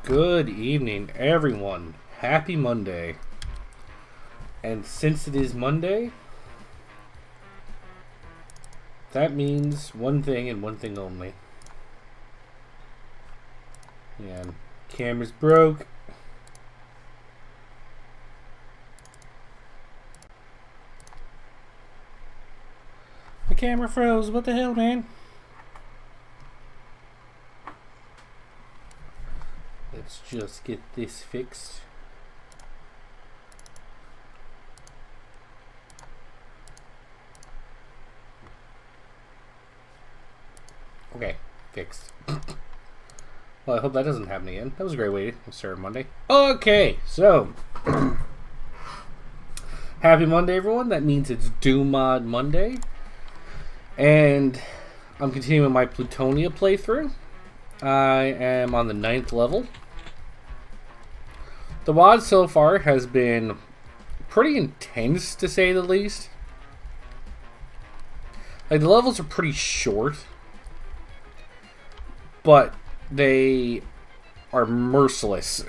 Good evening, everyone. Happy Monday. And since it is Monday, that means one thing and one thing only. And camera's broke. The camera froze. What the hell, man? Let's just get this fixed. Okay, fixed. Well, I hope that doesn't happen again. That was a great way to start Monday. Okay, so happy Monday, everyone. That means it's Doom Mod Monday. And I'm continuing my Plutonia playthrough. I am on the 9th level. The WOD so far has been pretty intense, to say the least. Like, the levels are pretty short, but they are merciless.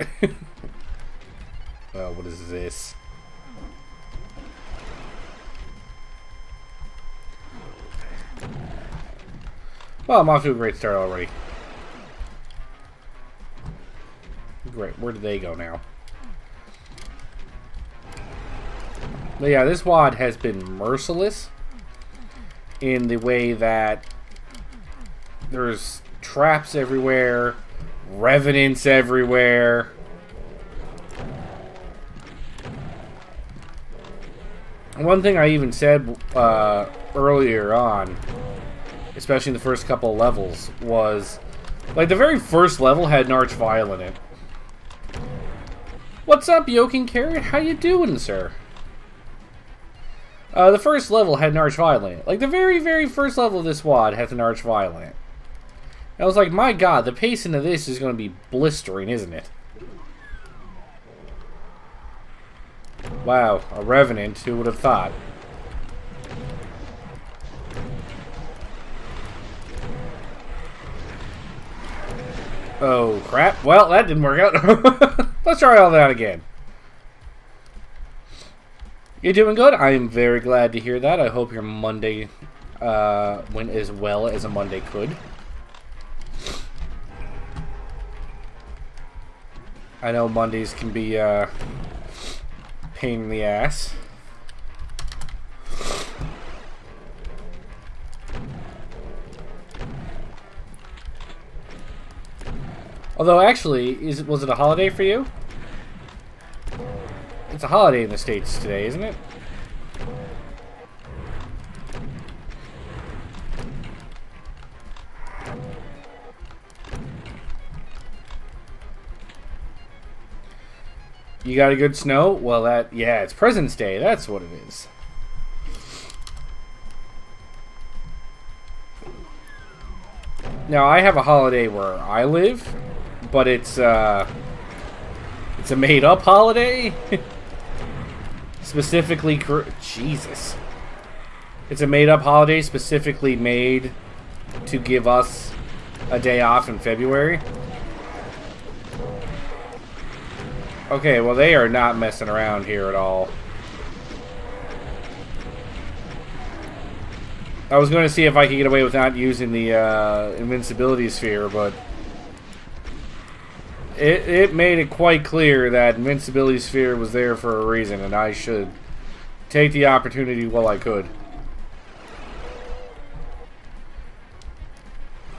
Oh, what is this? Well, I'm off to a great start already. Great, where did they go now? But yeah, this WOD has been merciless in the way that there's traps everywhere, revenants everywhere. One thing I even said earlier on, especially in the first couple of levels, was like the very first level had an archvile in it. What's up, Yoking Carrot? How you doing, sir? The first level had an archvile in it. Like, the very, very first level of this WOD has an archvile in it. I was like, my god, the pacing of this is going to be blistering, isn't it? Wow, a revenant, who would have thought? Oh, crap. Well, that didn't work out. Let's try all that again. You doing good? I am very glad to hear that. I hope your Monday went as well as a Monday could. I know Mondays can be pain in the ass. Although, actually, was it a holiday for you? It's a holiday in the States today, isn't it? You got a good snow? Well, yeah, it's President's Day. That's what it is. Now, I have a holiday where I live, but it's a made-up holiday. Specifically, Jesus. It's a made-up holiday specifically made to give us a day off in February. Okay, well, they are not messing around here at all. I was going to see if I could get away with not using the invincibility sphere, but it made it quite clear that Invincibility Sphere was there for a reason, and I should take the opportunity while I could.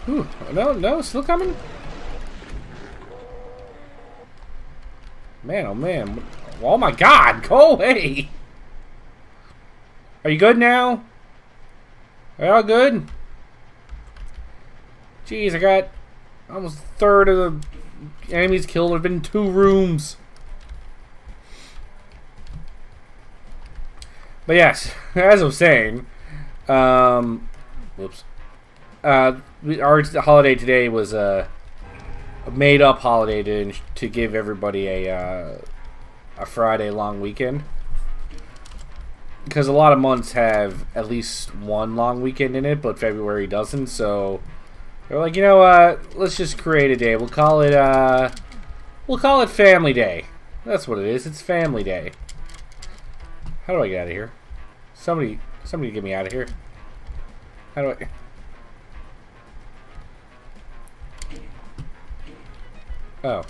Whew. No, still coming? Man, oh man. Oh my god, go away! Are you good now? Are y'all good? Jeez, I got almost a third of the enemies killed. I've been in 2 rooms. But yes, as I was saying, whoops. Our holiday today was a made-up holiday to give everybody a Friday long weekend. Because a lot of months have at least one long weekend in it, but February doesn't, so they're like, you know what, let's just create a day. We'll call it Family Day. That's what it is, it's Family Day. How do I get out of here? Somebody get me out of here. How do I... Oh.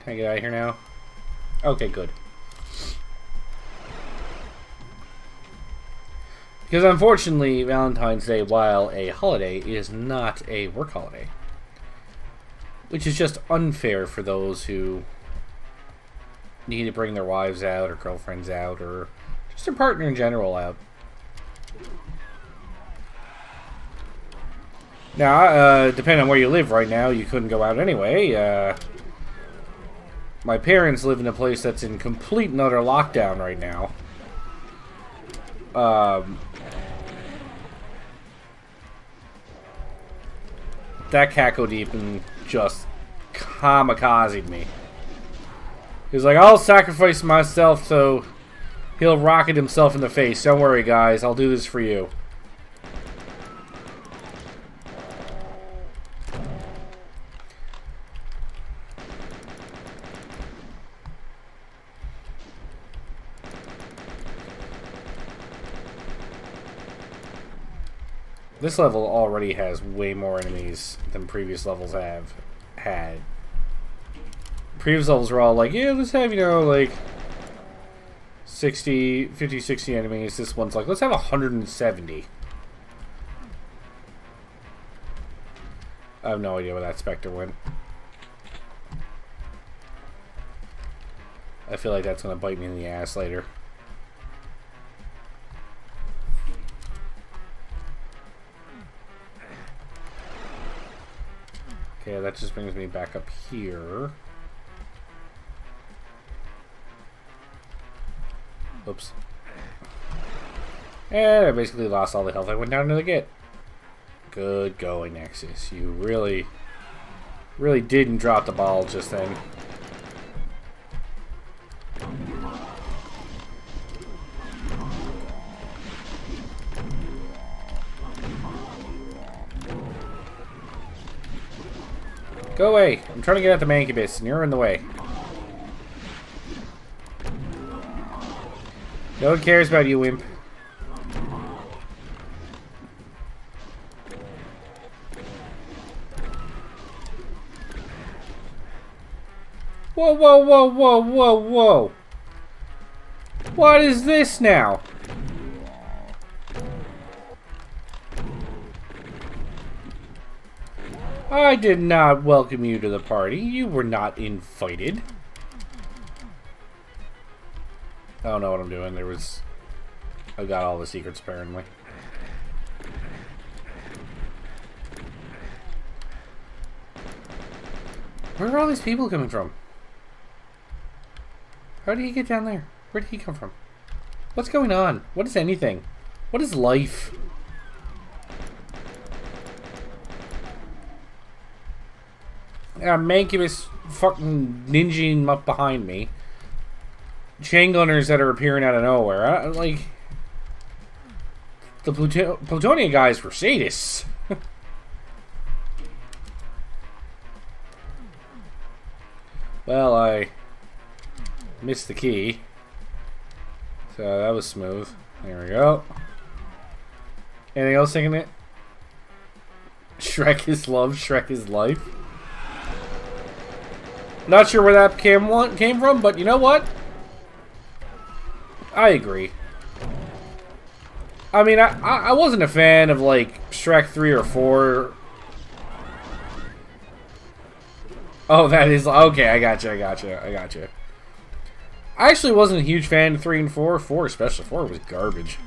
Can I get out of here now? Okay, good. Because unfortunately, Valentine's Day, while a holiday, is not a work holiday. Which is just unfair for those who need to bring their wives out, or girlfriends out, or just their partner in general out. Now, depending on where you live right now, you couldn't go out anyway. My parents live in a place that's in complete and utter lockdown right now. That Kako Deepin just kamikazed me. He's like, I'll sacrifice myself so he'll rocket himself in the face. Don't worry, guys. I'll do this for you. This level already has way more enemies than previous levels have had. Previous levels were all like, yeah, let's have, you know, like 50, 60 enemies. This one's like, let's have 170. I have no idea where that Spectre went. I feel like that's going to bite me in the ass later. Okay, that just brings me back up here. Oops. And I basically lost all the health I went down to the gate. Good going, Nexus. You really didn't drop the ball just then. Go away. I'm trying to get at the Mancubus, and you're in the way. No one cares about you, wimp. Whoa, whoa, whoa, whoa, whoa, whoa. What is this now? I did not welcome you to the party. You were not invited. I don't know what I'm doing. I got all the secrets apparently. Where are all these people coming from? How did he get down there? Where did he come from? What's going on? What is anything? What is life? Mancubus fucking ninjaing up behind me. Chain gunners that are appearing out of nowhere. Like, the Plutonia guys were sadists. Well, I missed the key. So that was smooth. There we go. Anything else thinking it? Shrek is love, Shrek is life. Not sure where that came from, but you know what? I agree. I mean, I wasn't a fan of, like, Shrek 3 or 4. Oh, that is... Okay, I gotcha. I actually wasn't a huge fan of 3 and 4. 4 especially. 4 was garbage.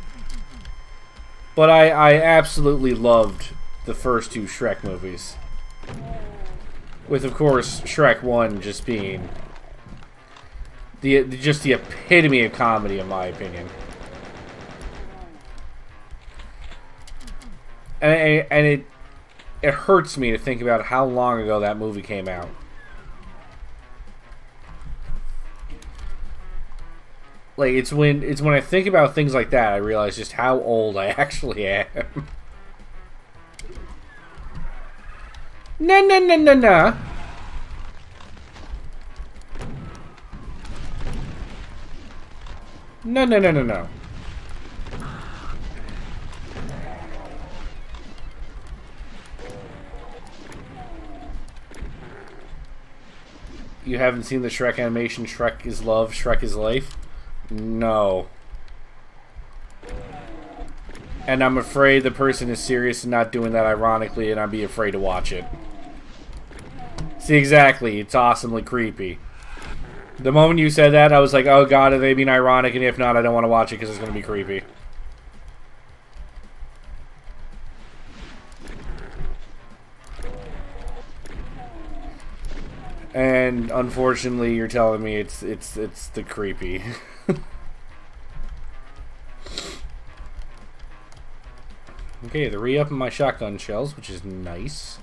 But I absolutely loved the first 2 Shrek movies. With, of course, Shrek 1 just being... just the epitome of comedy, in my opinion. And it hurts me to think about how long ago that movie came out. Like, it's when I think about things like that I realize just how old I actually am. No. No. You haven't seen the Shrek animation, Shrek is love, Shrek is life? No. And I'm afraid the person is serious and not doing that ironically, and I'd be afraid to watch it. See, exactly. It's awesomely creepy. The moment you said that, I was like, oh god, are they being ironic? And if not, I don't want to watch it because it's going to be creepy. And unfortunately, you're telling me it's the creepy. Okay, the re-up in my shotgun shells, which is nice.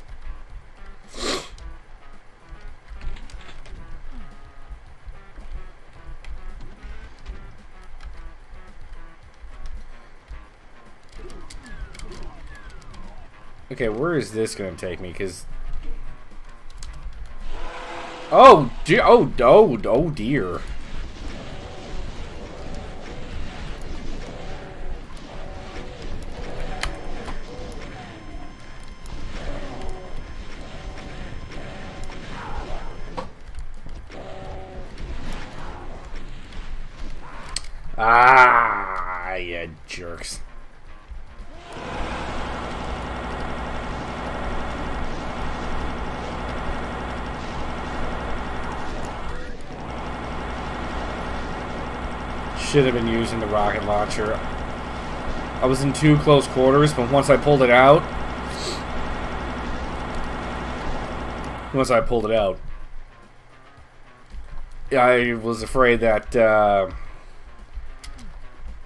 Okay, where is this going to take me? Because... Oh dear. Ah, you jerks. Should have been using the rocket launcher. I was in too close quarters, but once I pulled it out... I was afraid that,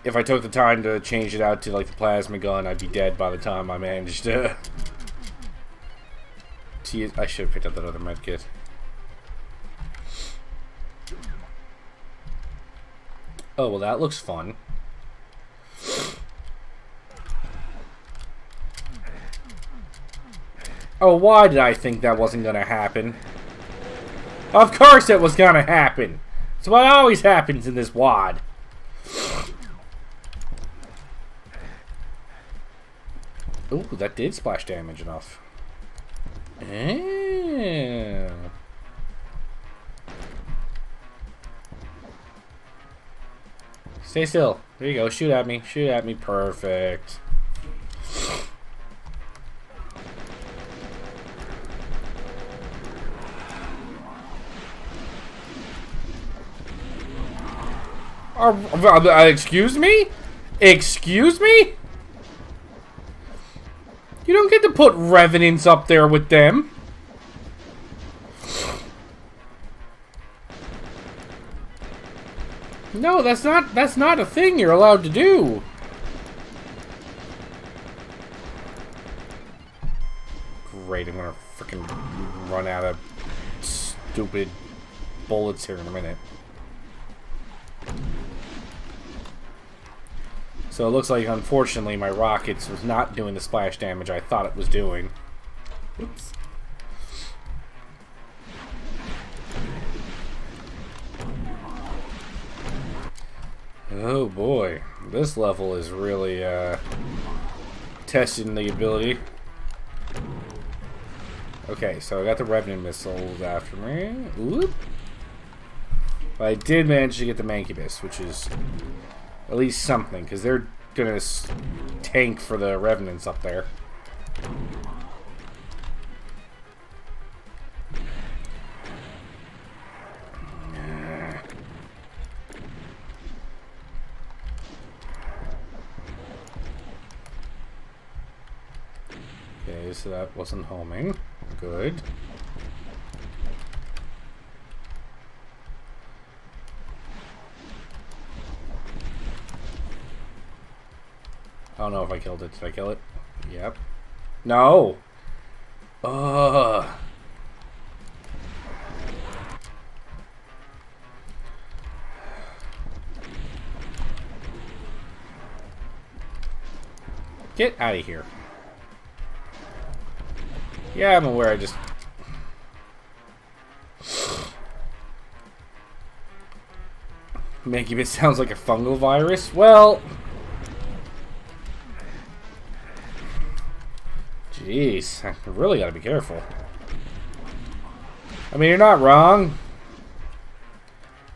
if I took the time to change it out to, like, the plasma gun, I'd be dead by the time I managed to... I should have picked up that other medkit. Oh, well, that looks fun. Oh, why did I think that wasn't gonna happen? Of course it was gonna happen! It's what always happens in this WAD. Ooh, that did splash damage enough. Yeah. Stay still. There you go. Shoot at me. Shoot at me. Perfect. Excuse me? Excuse me? You don't get to put revenants up there with them. No, that's not a thing you're allowed to do. Great, I'm gonna freaking run out of stupid bullets here in a minute. So it looks like, unfortunately, my rockets was not doing the splash damage I thought it was doing. Oops. Oh boy, this level is really testing the ability. Okay, so I got the Revenant missiles after me. Oop. But I did manage to get the Mancubus, which is at least something, because they're gonna tank for the Revenants up there. Okay, so that wasn't homing. Good. I don't know if I killed it. Did I kill it? Yep. No! Ugh. Get out of here. Yeah, I'm aware. I just... Making it sounds like a fungal virus. Well... Jeez, I really gotta be careful. I mean, you're not wrong.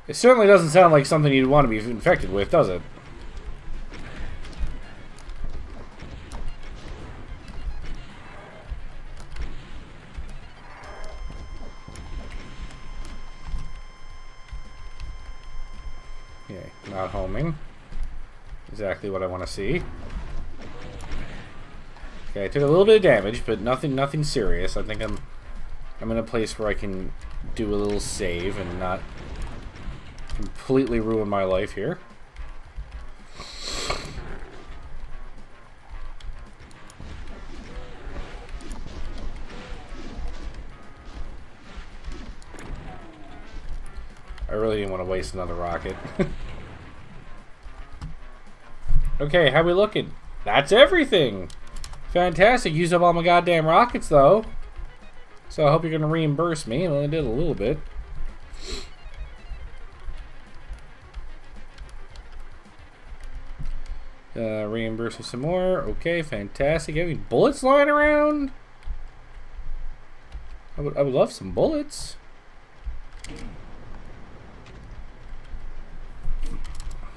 It certainly doesn't sound like something you'd want to be infected with, does it? Okay, not homing. Exactly what I want to see. Okay, I took a little bit of damage, but nothing serious. I think I'm in a place where I can do a little save and not completely ruin my life here. I really didn't want to waste another rocket. Okay, how we looking? That's everything! Fantastic. Used up all my goddamn rockets, though. So I hope you're going to reimburse me. I only did a little bit. Reimburse me some more. Okay, fantastic. Any bullets lying around? I would love some bullets.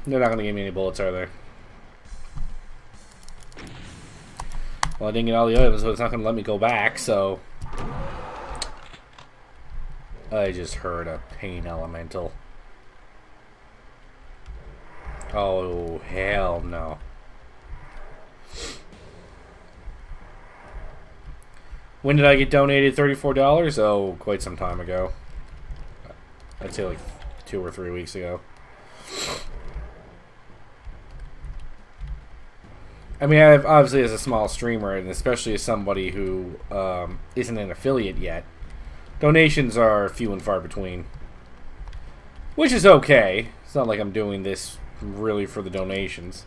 They're not going to give me any bullets, are they? Well, I didn't get all the items, so it's not going to let me go back, so... I just heard a pain elemental. Oh, hell no. When did I get donated $34? Oh, quite some time ago. I'd say like 2 or 3 weeks ago. I mean, obviously as a small streamer, and especially as somebody who isn't an affiliate yet, donations are few and far between. Which is okay. It's not like I'm doing this really for the donations.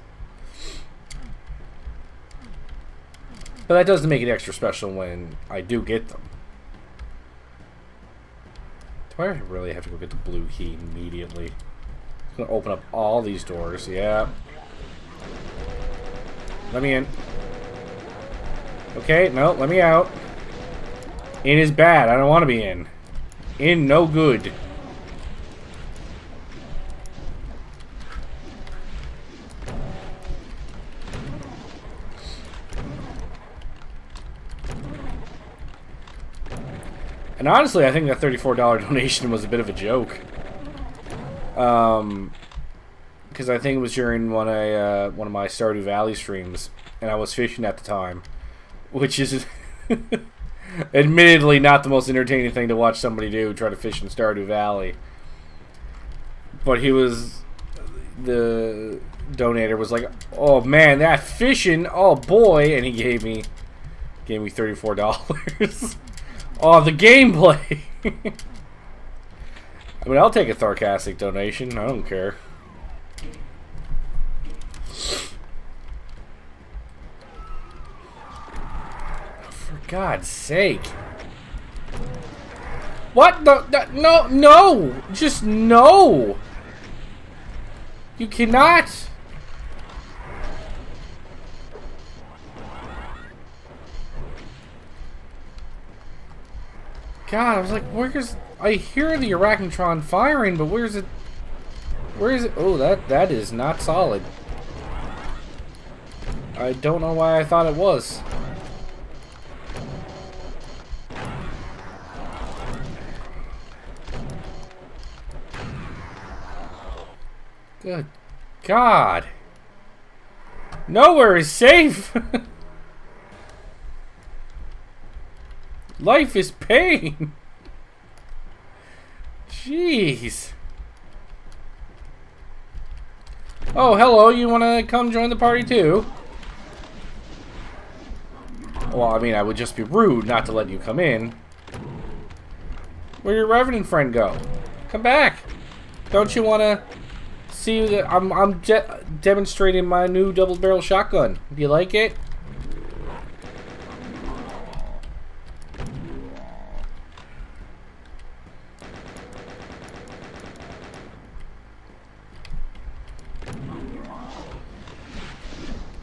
But that doesn't make it extra special when I do get them. Do I really have to go get the blue key immediately? It's going to open up all these doors. Yeah. Let me in. Okay, no, let me out. In is bad. I don't want to be in. In, no good. And honestly, I think that $34 donation was a bit of a joke. Because I think it was during one of my Stardew Valley streams, and I was fishing at the time, which is admittedly not the most entertaining thing to watch somebody do, try to fish in Stardew Valley. But the donator was like, "Oh man, that fishing! Oh boy!" And he gave me $34. Oh, the gameplay! I mean, I'll take a sarcastic donation. I don't care. For God's sake. What the? No, no! Just no! You cannot! God, I was like, where's... I hear the Arachnotron firing, but where's it... Where is it? Oh, that is not solid. I don't know why I thought it was. Good God. Nowhere is safe. Life is pain. Jeez. Oh, hello. You want to come join the party too? Well, I mean, I would just be rude not to let you come in. Where'd your Revenant friend go? Come back. Don't you want to see that I'm demonstrating my new double-barrel shotgun? Do you like it?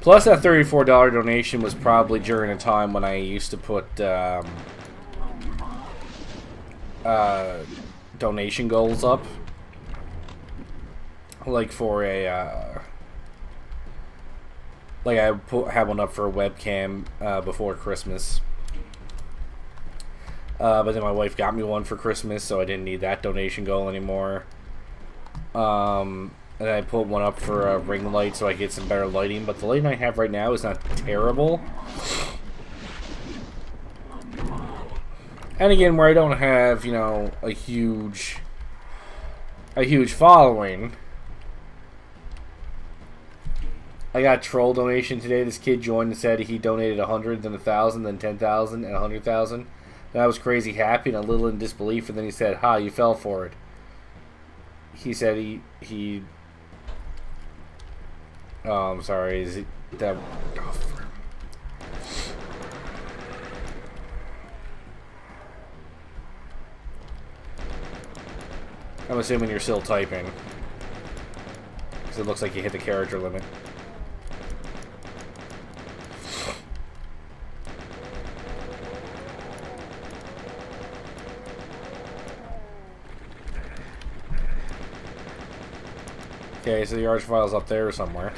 Plus, that $34 donation was probably during a time when I used to put donation goals up. Like for a... like I had one up for a webcam before Christmas. But then my wife got me one for Christmas, so I didn't need that donation goal anymore. And I put one up for a ring light so I get some better lighting. But the lighting I have right now is not terrible. And again, where I don't have, you know, a huge following. I got a troll donation today. This kid joined and said he donated 100, then 1,000, then 10,000, and 100,000. And I was crazy happy and a little in disbelief. And then he said, "Ha, you fell for it." He said he oh, I'm sorry. Is it that? Oh, I'm assuming you're still typing, because it looks like you hit the character limit. Okay, so the archvile's up there somewhere.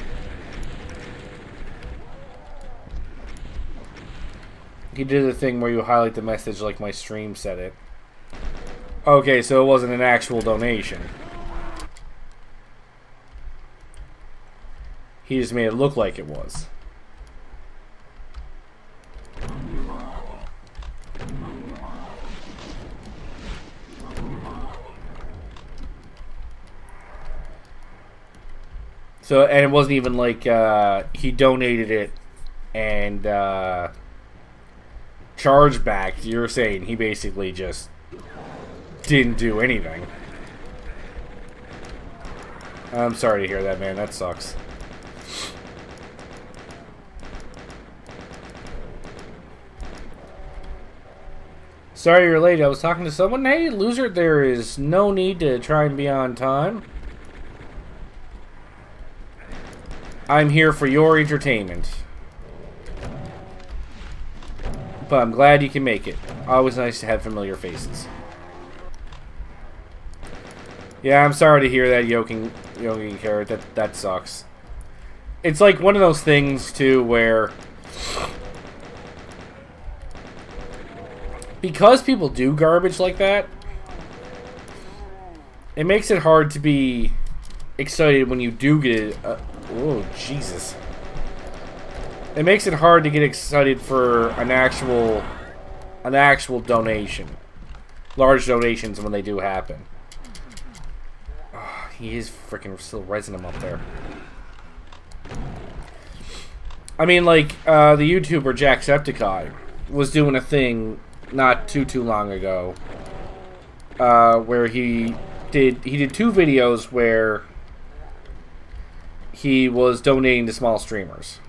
He did a thing where you highlight the message like my stream said it. Okay, so it wasn't an actual donation. He just made it look like it was. So, and it wasn't even like he donated it and charged back. You're saying he basically just didn't do anything. I'm sorry to hear that, man. That sucks. Sorry you're late. I was talking to someone. Hey, loser, there is no need to try and be on time. I'm here for your entertainment. But I'm glad you can make it. Always nice to have familiar faces. Yeah, I'm sorry to hear that, Yoking Carrot. That sucks. It's like one of those things, too, where... because people do garbage like that, it makes it hard to be excited when you do get it. Oh, Jesus. It makes it hard to get excited for an actual donation. Large donations when they do happen. Oh, he is freaking still resing him up there. I mean, like, the YouTuber Jacksepticeye was doing a thing not too long ago, where he did 2 videos where he was donating to small streamers.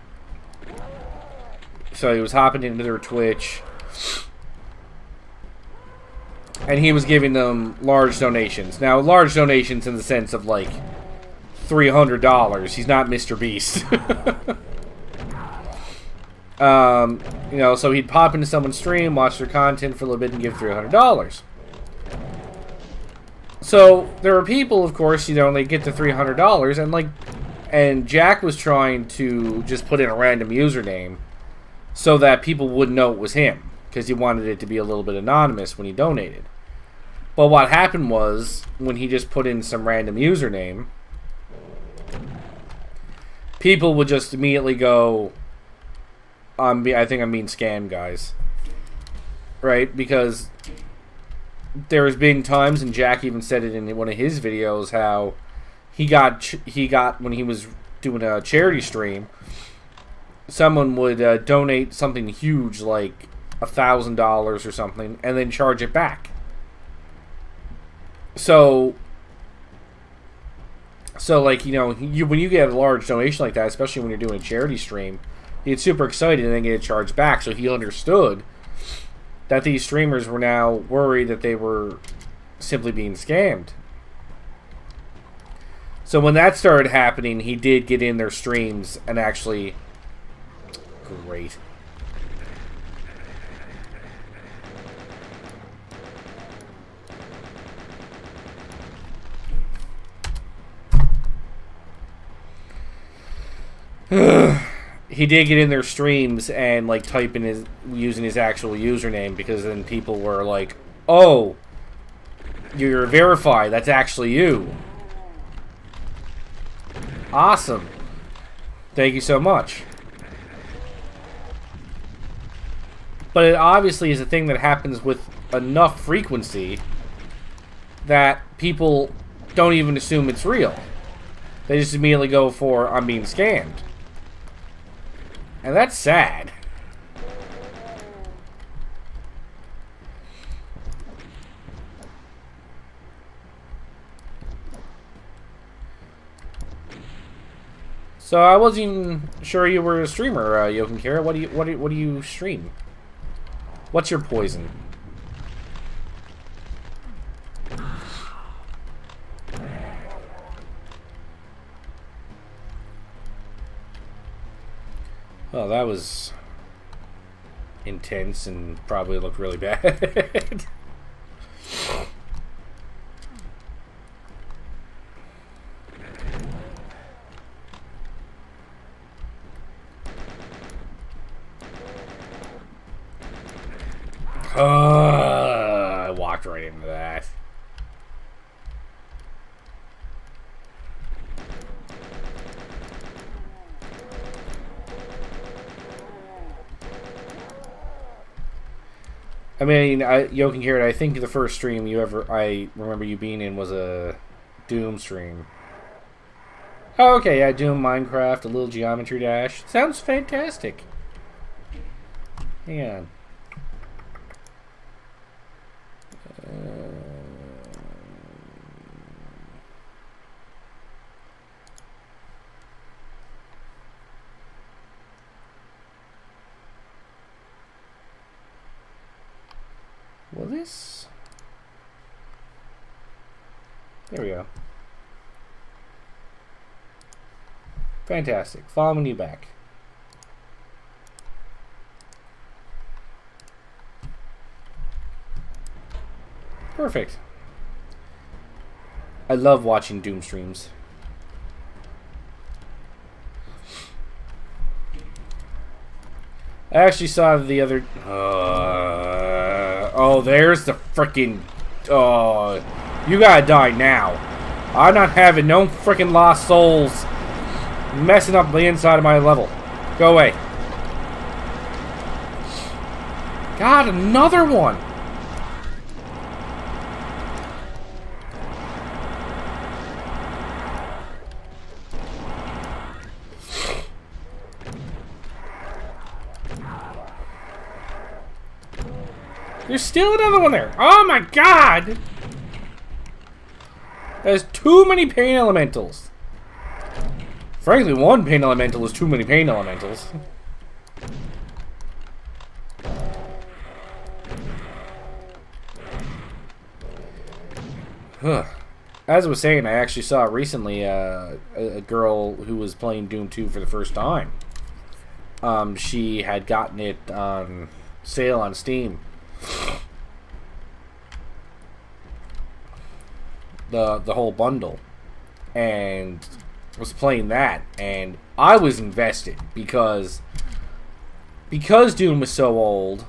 So he was hopping into their Twitch, and he was giving them large donations. Now, large donations in the sense of like $300. He's not Mr. Beast. You know, so he'd pop into someone's stream, watch their content for a little bit, and give $300. So there were people, of course, you know, they get to $300, and like, and Jack was trying to just put in a random username so that people wouldn't know it was him, because he wanted it to be a little bit anonymous when he donated. But what happened was, when he just put in some random username, people would just immediately go, I think I'm being scammed, guys. Right? Because there's been times, and Jack even said it in one of his videos, how he got when he was doing a charity stream, someone would donate something huge like $1,000 or something, and then charge it back. So like, you know, when you get a large donation like that, especially when you're doing a charity stream, you get super excited and then get it charged back. So he understood that these streamers were now worried that they were simply being scammed. So when that started happening, he did get in their streams and actually... Great. He did get in their streams and like type in using his actual username, because then people were like, "Oh, you're verified. That's actually you." Awesome. Thank you so much. But it obviously is a thing that happens with enough frequency that people don't even assume it's real. They just immediately go for, "I'm being scammed." And that's sad. So I wasn't even sure you were a streamer, Yoken Kara. What do you stream? What's your poison? Well, that was intense and probably looked really bad. I walked right into that. I mean, Yoken Carrot, I think the first stream I remember you being in was a Doom stream. Oh, okay, yeah, Doom, Minecraft, a little Geometry Dash. Sounds fantastic. Hang on. Will this? There we go. Fantastic. Following you back. Perfect. I love watching Doom streams. I actually saw the other... oh, there's the frickin'... Oh, you gotta die now. I'm not having no frickin' lost souls messing up the inside of my level. Go away. God, another one! There's still another one there. Oh my god! There's too many pain elementals. Frankly, one pain elemental is too many pain elementals. As I was saying, I actually saw recently a girl who was playing Doom 2 for the first time. she had gotten it on sale on Steam. The whole bundle, and was playing that, and I was invested because Doom was so old,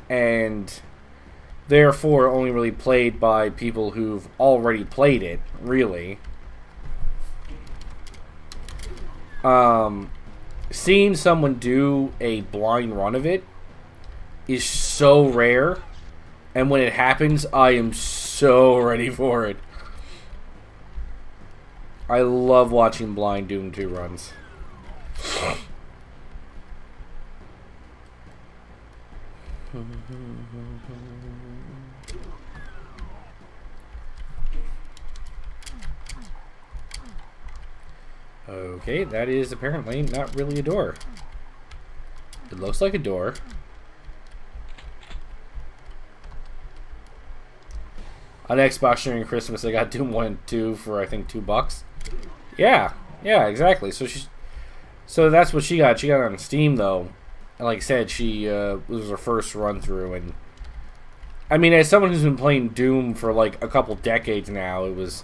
and therefore only really played by people who've already played it, really. Seeing someone do a blind run of it is so rare, and when it happens, I am so ready for it. I love watching blind Doom 2 runs. Okay, that is apparently not really a door. It looks like a door. On Xbox during Christmas, I got Doom 1 and 2 for, I think, $2. Yeah, exactly. So that's what she got. She got it on Steam, though. And like I said, it was her first run through. And I mean, as someone who's been playing Doom for like a couple decades now, it was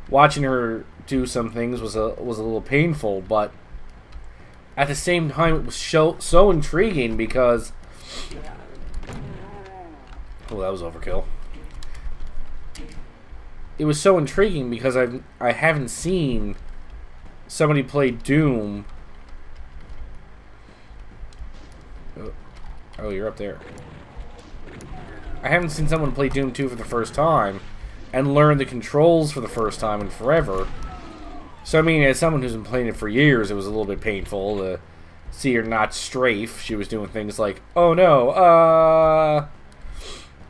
watching her do some things was a little painful, but at the same time, it was so intriguing because that was overkill. It was so intriguing because I haven't seen somebody play Doom. Oh, you're up there. I haven't seen someone play Doom 2 for the first time and learn the controls for the first time in forever. So, I mean, as someone who's been playing it for years, it was a little bit painful to see her not strafe. She was doing things like, oh no,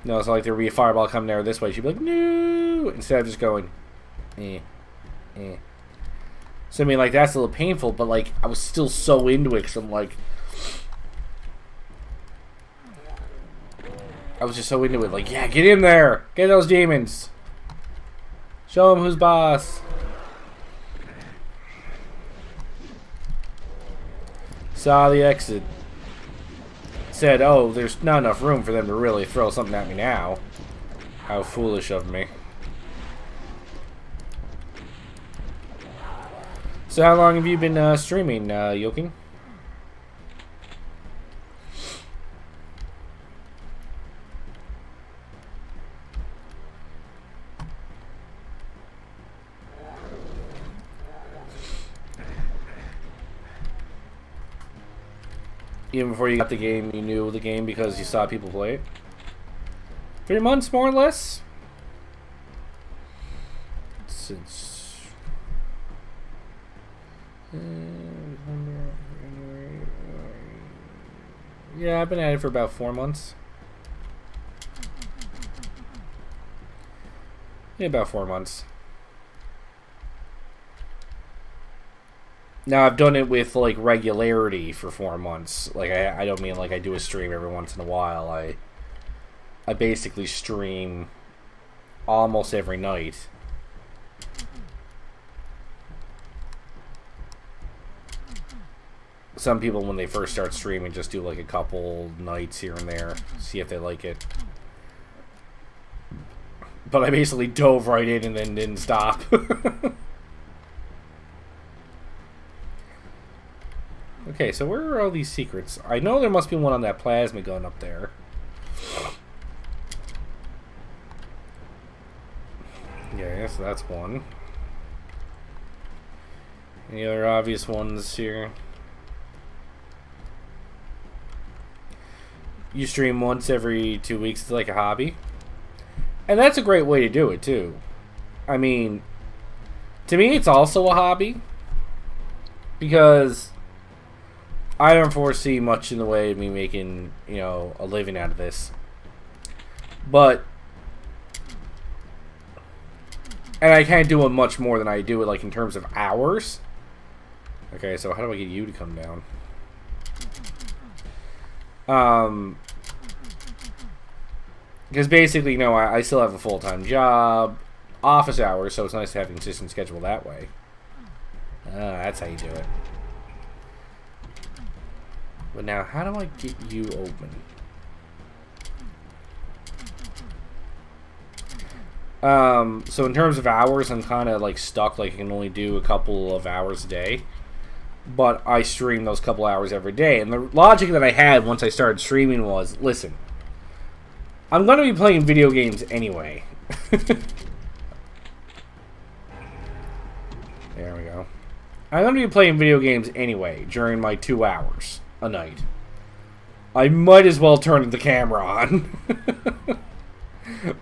no, it's like there would be a fireball coming at her this way. She'd be like, no, instead of just going, eh. So, I mean, like, that's a little painful, but, like, I was still so into it, because I'm like, I was just so into it, like, yeah, get in there, get those demons, show them who's boss. Saw the exit. Said, oh, there's not enough room for them to really throw something at me now. How foolish of me. So how long have you been streaming, Yoking? Even before you got the game, you knew the game because you saw people play it? 3 months, more or less? Since... yeah, I've been at it for about 4 months. Yeah, about 4 months. Now, I've done it with, like, regularity for 4 months. Like, I don't mean, like, I do a stream every once in a while. I basically stream almost every night. Some people, when they first start streaming, just do, like, a couple nights here and there. See if they like it. But I basically dove right in and then didn't stop. Okay, so where are all these secrets? I know there must be one on that plasma gun up there. Yeah, I guess that's one. Any other obvious ones here? You stream once every 2 weeks. It's like a hobby. And that's a great way to do it, too. I mean, to me, it's also a hobby. Because I don't foresee much in the way of me making, you know, a living out of this. But, and I can't do it much more than I do it, like, in terms of hours. Okay, so how do I get you to come down? Because basically, you know, I still have a full-time job, office hours, so it's nice to have a consistent schedule that way. That's how you do it. But now, how do I get you open? So in terms of hours, I'm kind of like stuck. Like I can only do a couple of hours a day. But I stream those couple hours every day. And the logic that I had once I started streaming was, listen, I'm going to be playing video games anyway. There we go. I'm going to be playing video games anyway during my 2 hours a night. I might as well turn the camera on.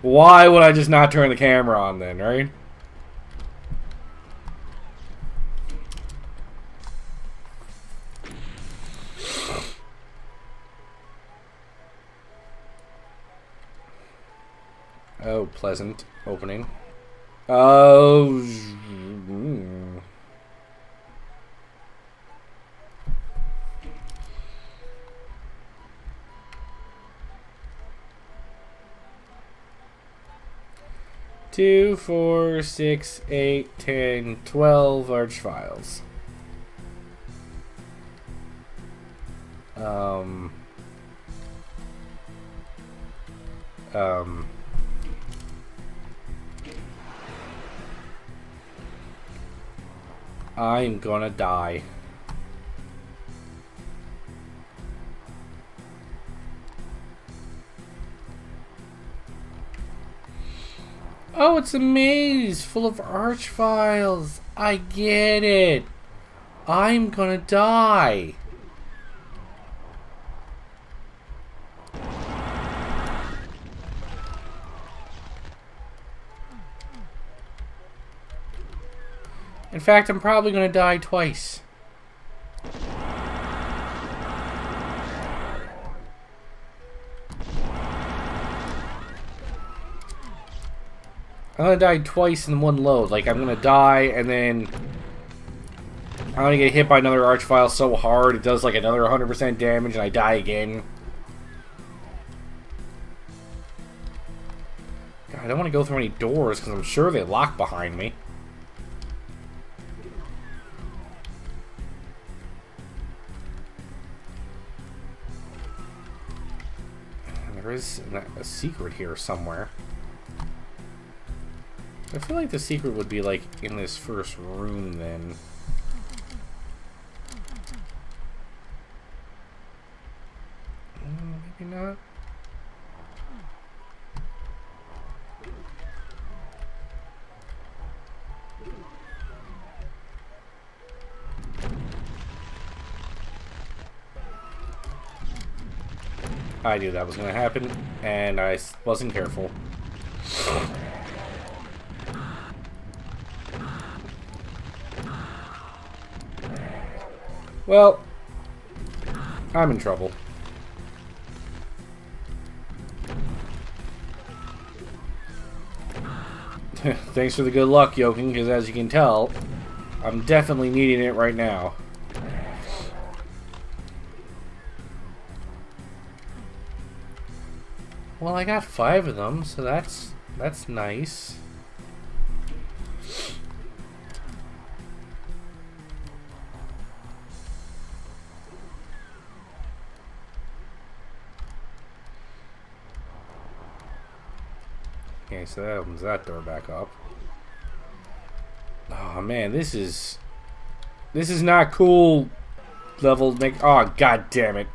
Why would I just not turn the camera on then, right? Oh, pleasant opening. Oh. 2, 4, 6, 8, 10, 12 archviles. I'm gonna die. Oh, it's a maze full of archviles. I get it. I'm gonna die. In fact, I'm probably gonna die twice. I'm gonna die twice in one load. Like, I'm gonna die, and then I'm gonna get hit by another archvile so hard it does like another 100% damage, and I die again. God, I don't want to go through any doors, because I'm sure they lock behind me. And there is a secret here somewhere. I feel like the secret would be, like, in this first room, then. Maybe not. I knew that was going to happen, and I wasn't careful. Well, I'm in trouble. Thanks for the good luck, Yoking, because as you can tell, I'm definitely needing it right now. Well, I got 5 of them, so that's nice. Okay, so that opens that door back up. Oh man, this is not cool. Level make. Oh god damn it.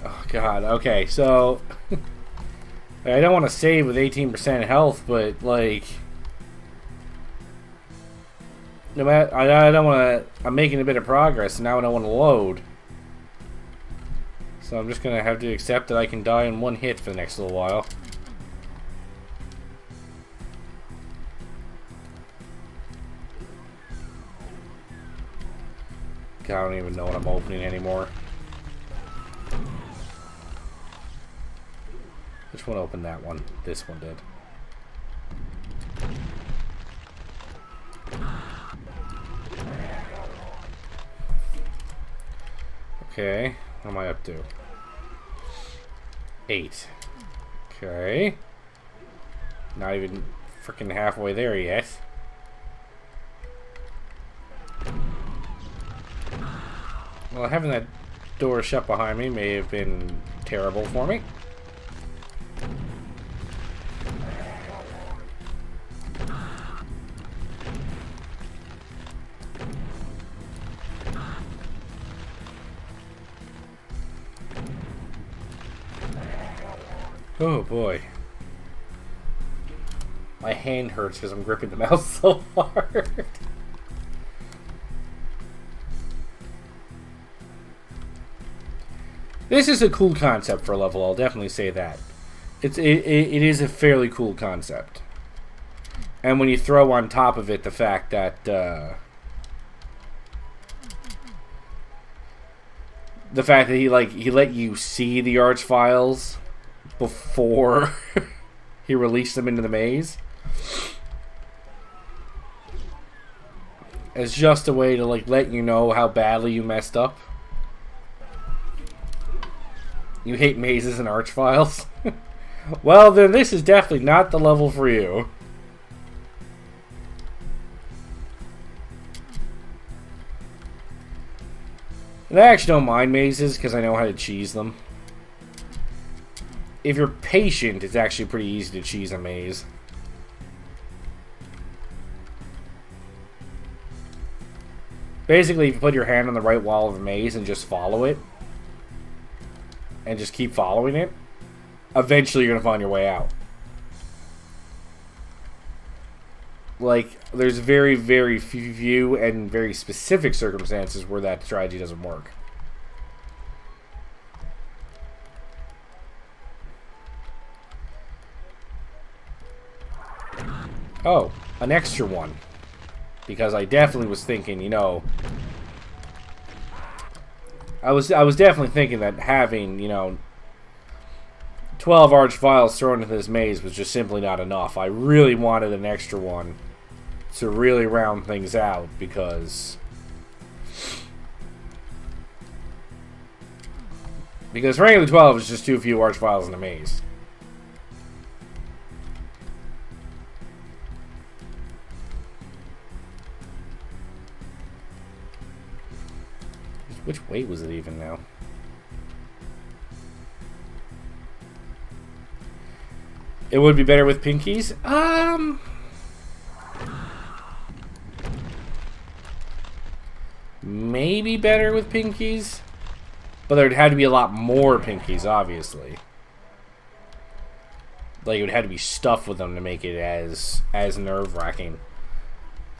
Oh god. Okay, so. I don't want to save with 18% health, but like, no matter, I don't want to. I'm making a bit of progress, and now I don't want to load. So I'm just gonna have to accept that I can die in one hit for the next little while. God, I don't even know what I'm opening anymore. Which one opened that one? This one did. Okay, what am I up to? 8. Okay. Not even freaking halfway there yet. Well, having that door shut behind me may have been terrible for me. Oh boy. My hand hurts because I'm gripping the mouse so hard. This is a cool concept for a level, I'll definitely say that. It is a fairly cool concept. And when you throw on top of it the fact that he let you see the archviles before he released them into the maze, as just a way to let you know how badly you messed up. You hate mazes and archviles? Well, then this is definitely not the level for you. And I actually don't mind mazes because I know how to cheese them. If you're patient, it's actually pretty easy to cheese a maze. Basically, if you put your hand on the right wall of a maze and just follow it, and just keep following it, eventually you're going to find your way out. There's very, very few and very specific circumstances where that strategy doesn't work. Oh, an extra one. Because I definitely was thinking, I was definitely thinking that having, 12 archviles thrown into this maze was just simply not enough. I really wanted an extra one to really round things out, because frankly 12 is just too few archviles in the maze. Which way was it even now? It would be better with pinkies? Maybe better with pinkies? But there'd have to be a lot more pinkies, obviously. It would have to be stuffed with them to make it as nerve-wracking.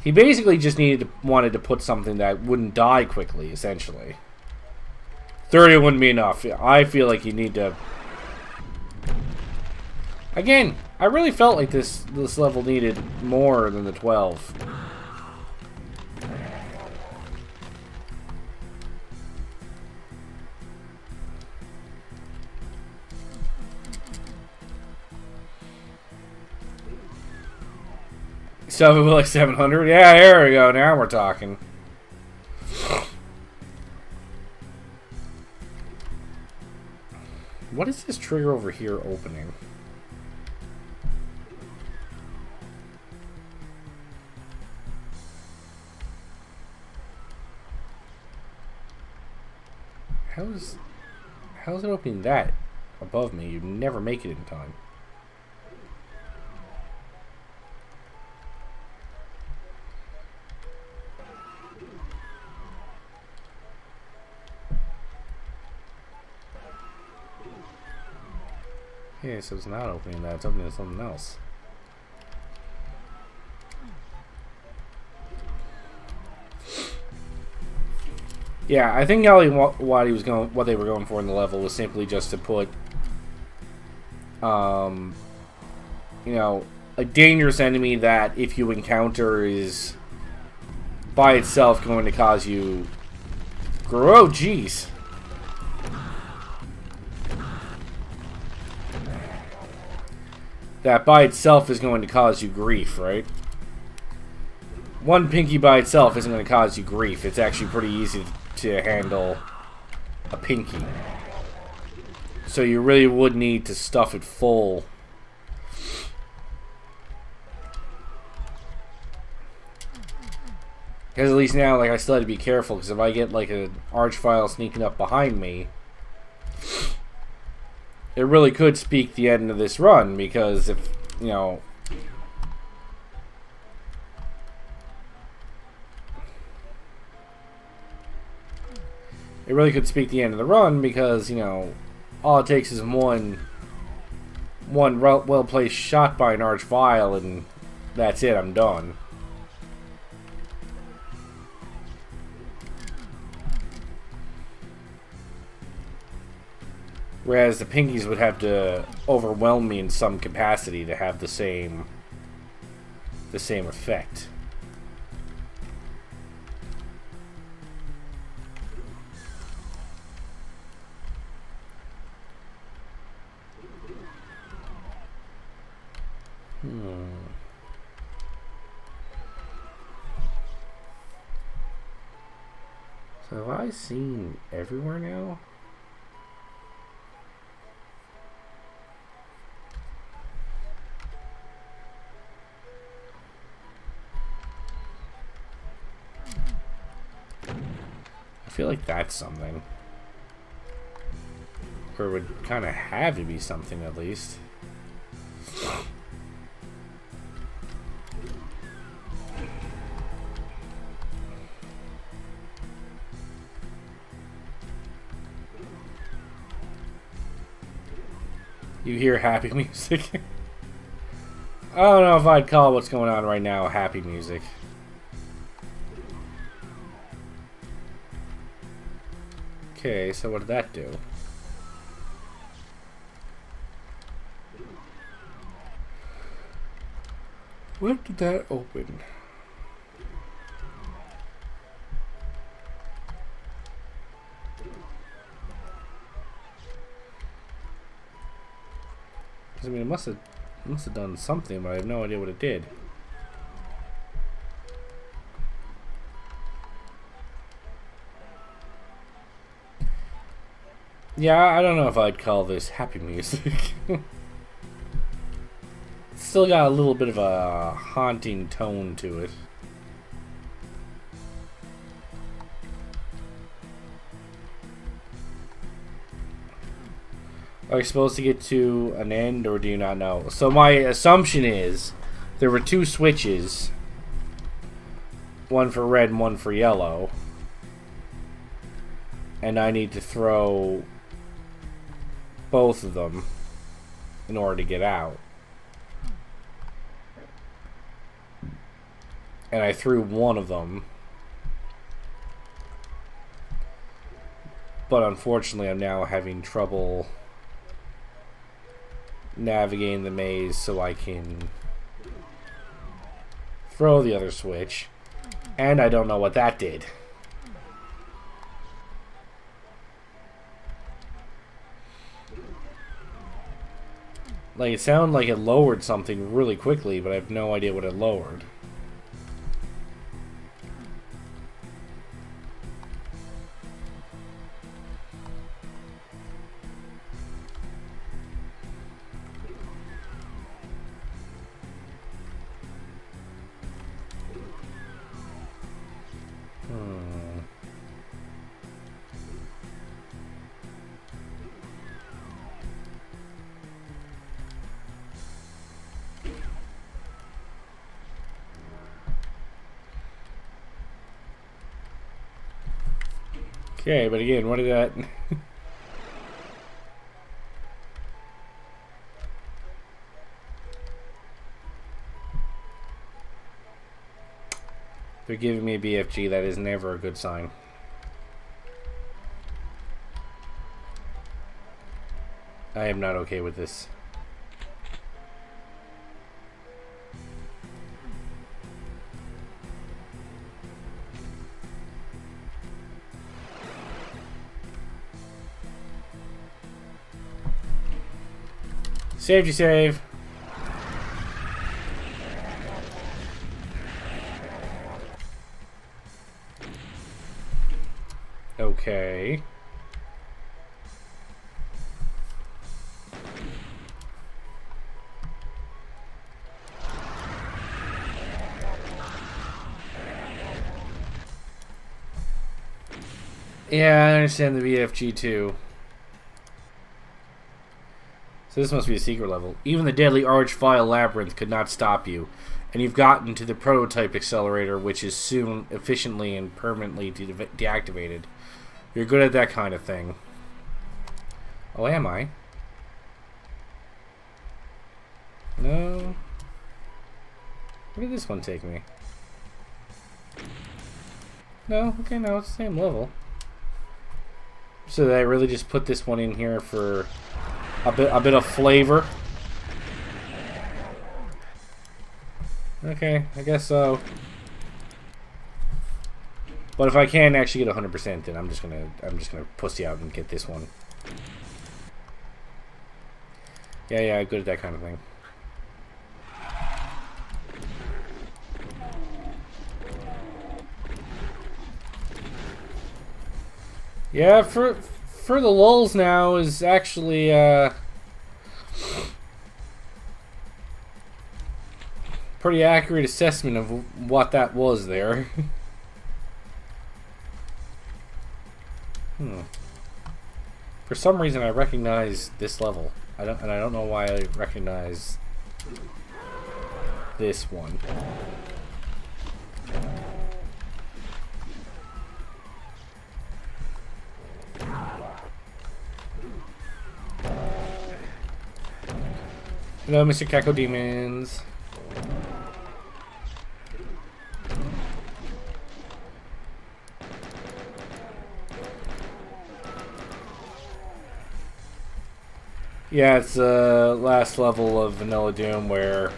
He basically just wanted to put something that wouldn't die quickly, essentially. 30 wouldn't be enough. I feel like you need to... Again, I really felt like this level needed more than the 12. So like 700? Yeah, there we go. Now we're talking. What is this trigger over here opening? How's it opening that above me? You never make it in time. Yeah, so it's not opening that, it's opening something else. Yeah, I think what they were going for in the level was simply just to put, a dangerous enemy that if you encounter is by itself going to cause you. Oh, jeez. That by itself is going to cause you grief, right? One pinky by itself isn't going to cause you grief. It's actually pretty easy to handle a pinky. So you really would need to stuff it full. Because at least now, like, I still have to be careful, because if I get, like, an archvile sneaking up behind me, it really could speak the end of this run, because if, you know... It really could speak the end of the run, because, you know, all it takes is one well-placed shot by an archvile, and that's it, I'm done. Whereas the pinkies would have to overwhelm me in some capacity to have the same effect. So have I seen everywhere now? I feel like that's something. Or it would kind of have to be something at least. You hear happy music? I don't know if I'd call what's going on right now happy music. Okay, so what did that do? What did that open? I mean, it must have done something, but I have no idea what it did. Yeah, I don't know if I'd call this happy music. It's still got a little bit of a haunting tone to it. Are you supposed to get to an end, or do you not know? So my assumption is there were two switches. One for red and one for yellow. And I need to throw both of them in order to get out. And I threw one of them. But unfortunately, I'm now having trouble navigating the maze so I can throw the other switch. And I don't know what that did. Like, it sounded like it lowered something really quickly, but I have no idea what it lowered. Okay, but again, what did that... They're giving me a BFG, that is never a good sign. I am not okay with this. Safety save. Okay. Yeah, I understand the VFG too. So this must be a secret level. Even the deadly archvile labyrinth could not stop you, and you've gotten to the prototype accelerator, which is soon efficiently and permanently deactivated. You're good at that kind of thing. Oh, am I? No. Where did this one take me? No, okay, no, it's the same level. So did I really just put this one in here for a bit of flavor? Okay, I guess so. But if I can actually get 100%, then I'm just gonna pussy out and get this one. Yeah, good at that kind of thing. Yeah, for the lulz now is actually pretty accurate assessment of what that was there. For some reason, I recognize this level. I don't know why I recognize this one. Hello, Mr. Caco Demons. Yeah, it's the last level of Vanilla Doom where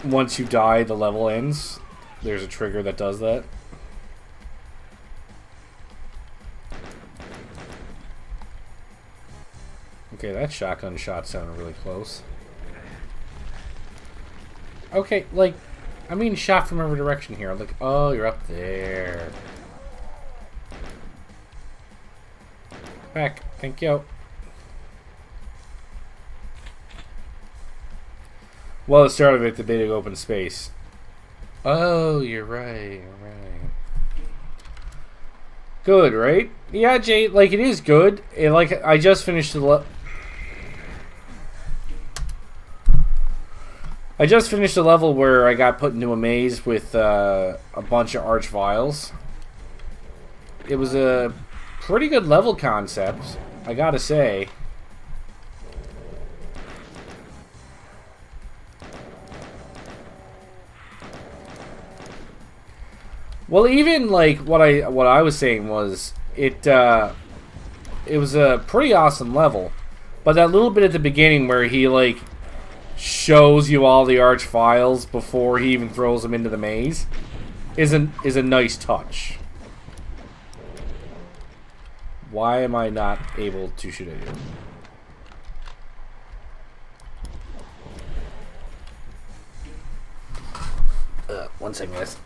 once you die, the level ends. There's a trigger that does that. Okay, that shotgun shot sounded really close. Okay, like, I mean shot from every direction here. Like, oh, you're up there. Back, thank you. Well, it started with the big open space. Oh, you're right, Good, right? Yeah, Jay, like, it is good. Like, I just finished the level where I got put into a maze with a bunch of archviles. It was a pretty good level concept, I gotta say. Well, even like what I was saying was it was a pretty awesome level, but that little bit at the beginning where he like shows you all the archviles before he even throws them into the maze is a nice touch. Why am I not able to shoot at you? One second, guys.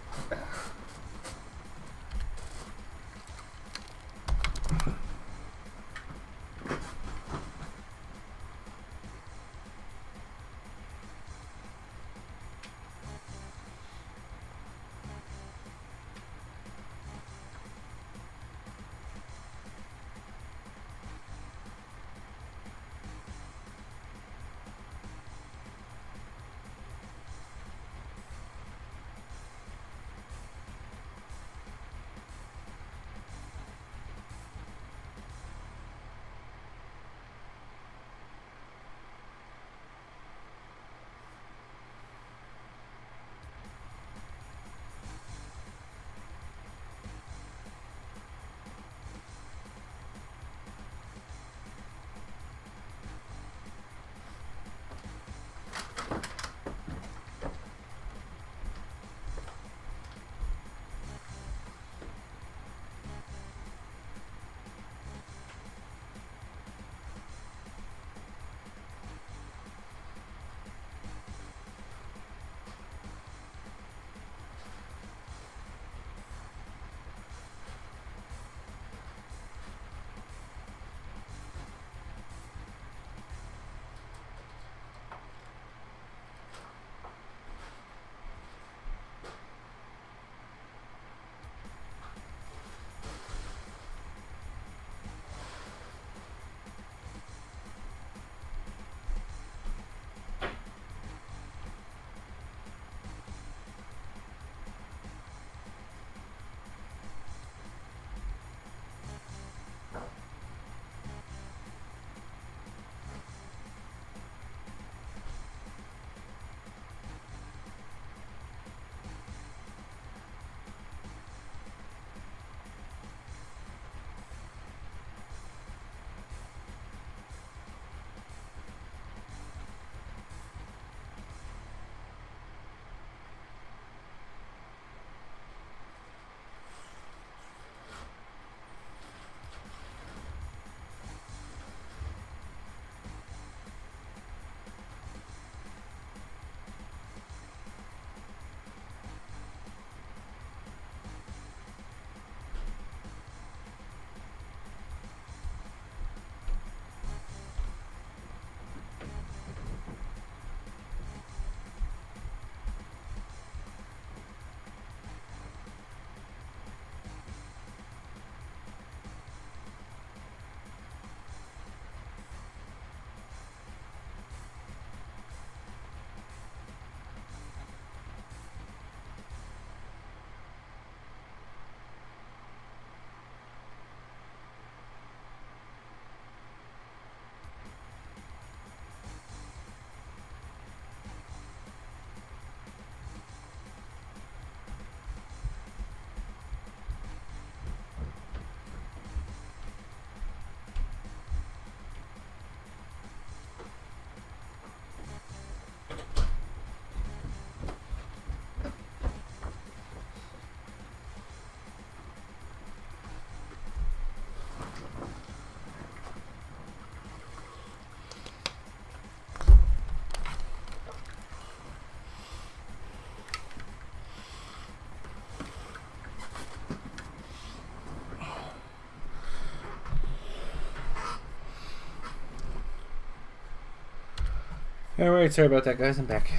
Alright, sorry about that, guys. I'm back.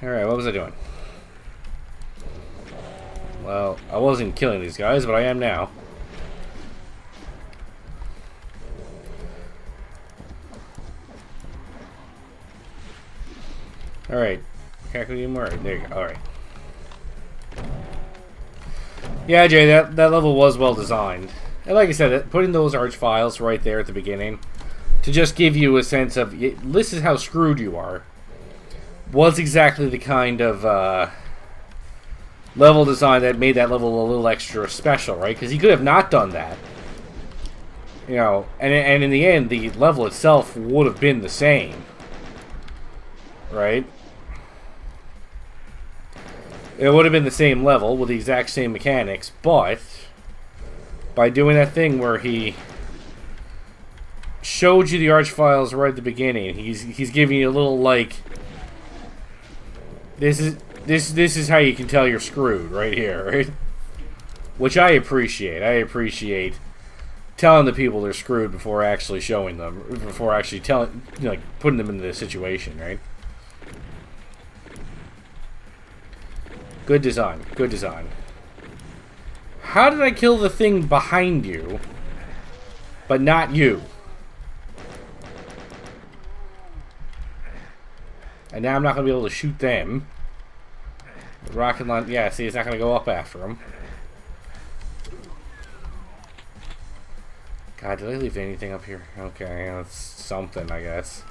Alright, what was I doing? Well, I wasn't killing these guys, but I am now. Alright. Can't do more. There you go. Alright. Yeah, Jay, that level was well designed. And like I said, putting those archviles right there at the beginning to just give you a sense of, this is how screwed you are, was exactly the kind of level design that made that level a little extra special, right? Because he could have not done that. You know, and in the end, the level itself would have been the same. Right? It would have been the same level with the exact same mechanics, but by doing that thing where he showed you the archviles right at the beginning, he's giving you a little, like, this is how you can tell you're screwed right here, right? Which I appreciate. I appreciate telling the people they're screwed before actually showing them, before actually telling, you know, like, putting them into the situation, right? Good design. Good design. How did I kill the thing behind you, but not you? And now I'm not going to be able to shoot them. The rocket launch, yeah, see, it's not going to go up after them. God, did I leave anything up here? Okay, that's something, I guess.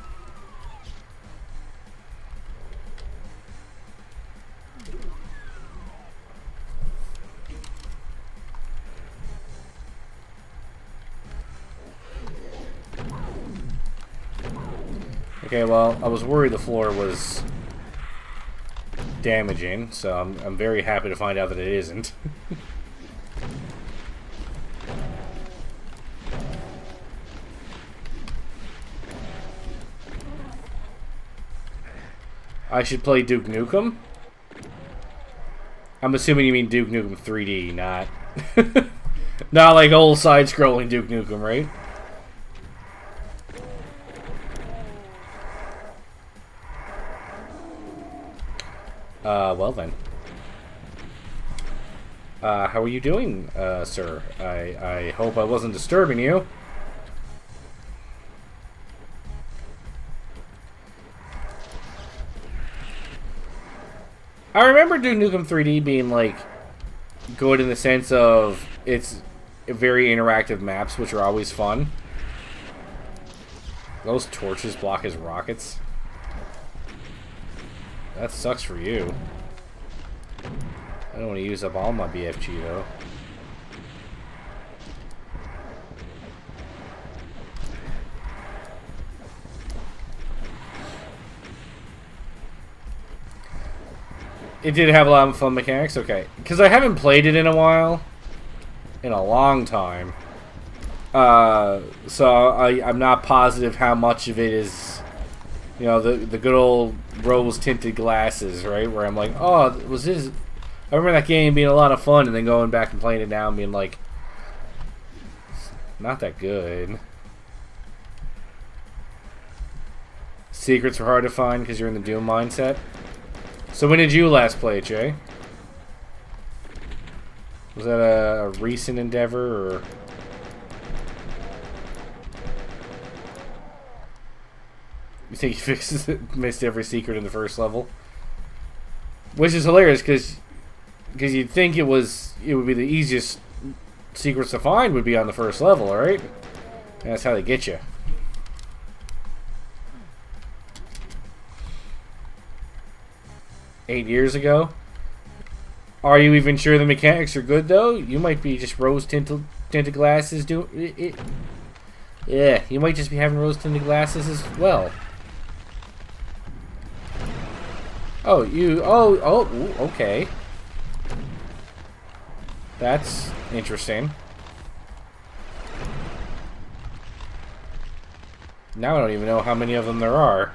Okay, well, I was worried the floor was damaging, so I'm very happy to find out that it isn't. I should play Duke Nukem? I'm assuming you mean Duke Nukem 3D, not... not like old side-scrolling Duke Nukem, right? Well then. How are you doing, sir? I hope I wasn't disturbing you. I remember Duke Nukem 3D being, like, good in the sense of it's very interactive maps, which are always fun. Those torches block his rockets. That sucks for you. I don't want to use up all my BFG, though. It did have a lot of fun mechanics? Okay. Because I haven't played it in a while. In a long time. So I'm not positive how much of it is, you know, the good old rose-tinted glasses, right? Where I'm like, oh, was this... I remember that game being a lot of fun, and then going back and playing it now and being like, not that good. Secrets were hard to find because you're in the Doom mindset. So when did you last play it, Jay? Was that a recent endeavor, or... You think you missed every secret in the first level? Which is hilarious, because you'd think it would be the easiest secrets to find would be on the first level, right? And that's how they get you. $8 years ago? Are you even sure the mechanics are good, though? You might be just rose-tinted glasses doing it. Yeah, you might just be having rose-tinted glasses as well. Oh, you... Oh, okay. That's interesting. Now I don't even know how many of them there are.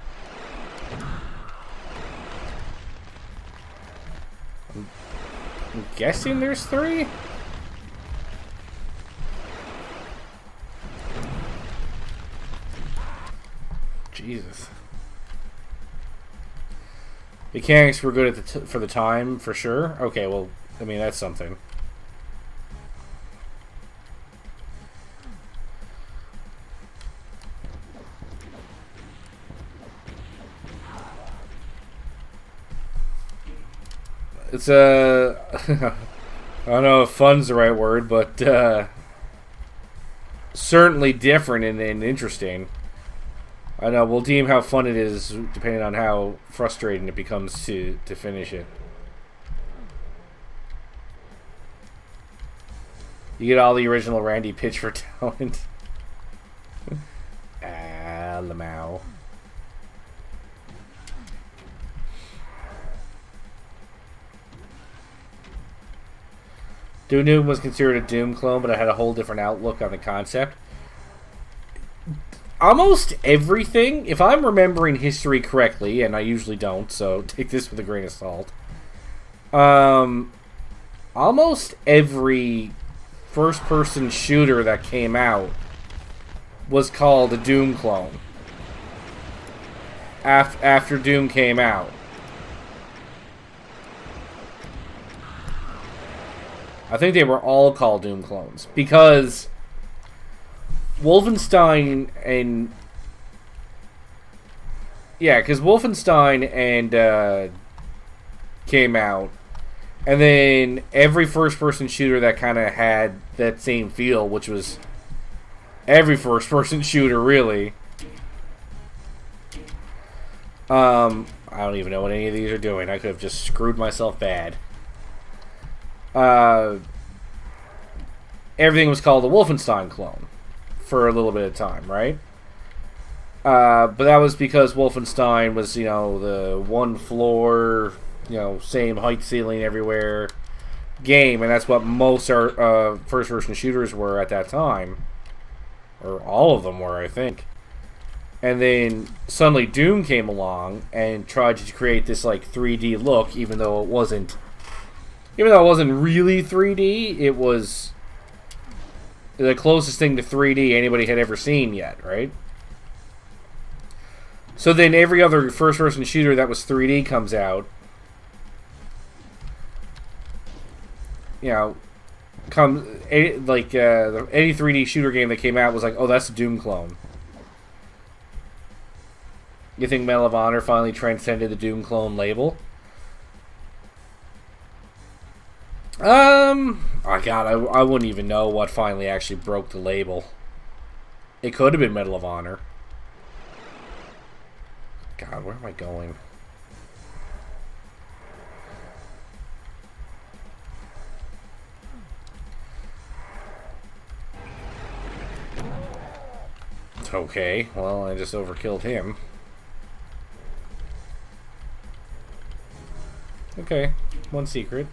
I'm guessing there's 3? Jesus. Mechanics were good at for the time, for sure. Okay, well, I mean, that's something. It's I don't know if fun's the right word, but certainly different and interesting. I know, we'll deem how fun it is depending on how frustrating it becomes to finish it. You get all the original Randy Pitchford talent. Lamau. Doom was considered a Doom clone, but I had a whole different outlook on the concept. Almost everything, if I'm remembering history correctly, and I usually don't, so take this with a grain of salt. Almost every first-person shooter that came out was called a Doom clone. After Doom came out. I think they were all called Doom clones. Because Wolfenstein and... Yeah, because Wolfenstein and came out. And then every first-person shooter that kind of had that same feel, which was every first-person shooter, really. I don't even know what any of these are doing. I could have just screwed myself bad. Everything was called a Wolfenstein clone for a little bit of time, right? But that was because Wolfenstein was, you know, the one floor, you know, same height ceiling everywhere game, and that's what most first-person shooters were at that time. Or all of them were, I think. And then suddenly Doom came along and tried to create this like 3D look, even though it wasn't really 3D. It was the closest thing to 3D anybody had ever seen yet, right? So then every other first-person shooter that was 3D comes out. You know, any 3D shooter game that came out was like, oh, that's a Doom clone. You think Medal of Honor finally transcended the Doom clone label? Oh God, I wouldn't even know what finally actually broke the label. It could have been Medal of Honor. God, where am I going? Okay, well, I just overkilled him. Okay, one secret.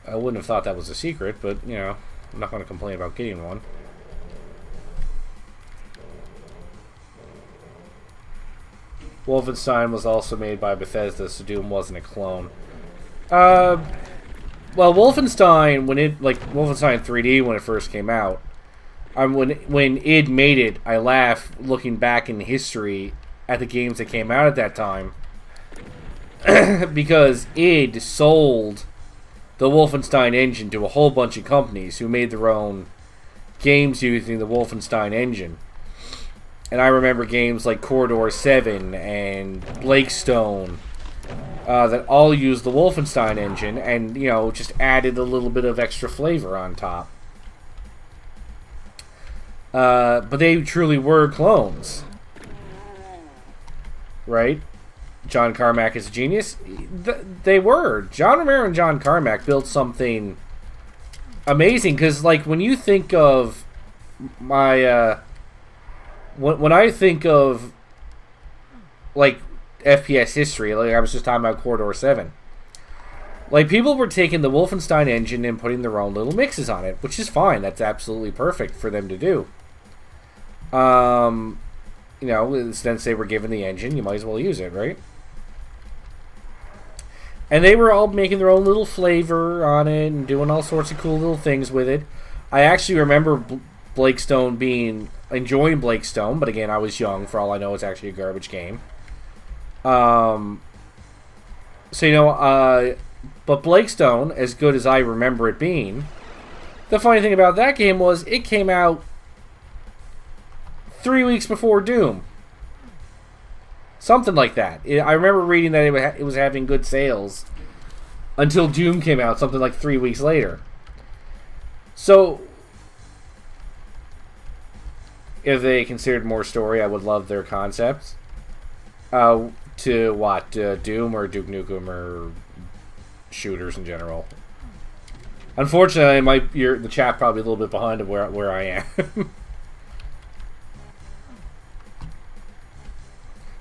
I wouldn't have thought that was a secret, but, you know, I'm not going to complain about getting one. Wolfenstein was also made by Bethesda, so Doom wasn't a clone. Well, Wolfenstein, Wolfenstein 3D when it first came out, when id made it, I laugh looking back in history at the games that came out at that time. Because id sold the Wolfenstein engine to a whole bunch of companies who made their own games using the Wolfenstein engine. And I remember games like Corridor 7 and Blakestone that all used the Wolfenstein engine and, you know, just added a little bit of extra flavor on top. But they truly were clones. Right? John Carmack is a genius. They were. John Romero and John Carmack built something amazing. Because, like, when you think of my... when I think of, like, FPS history, like I was just talking about Corridor 7, like, people were taking the Wolfenstein engine and putting their own little mixes on it, which is fine. That's absolutely perfect for them to do. You know, since they were given the engine, you might as well use it, right? And they were all making their own little flavor on it and doing all sorts of cool little things with it. I actually remember Blakestone being enjoying Blake Stone, but again, I was young. For all I know, it's actually a garbage game. So, but Blake Stone, as good as I remember it being, the funny thing about that game was it came out 3 weeks before Doom. Something like that. I remember reading that it was having good sales until Doom came out, something like 3 weeks later. So, if they considered more story, I would love their concepts. To what? Doom or Duke Nukem or shooters in general. Unfortunately, the chat probably a little bit behind of where I am.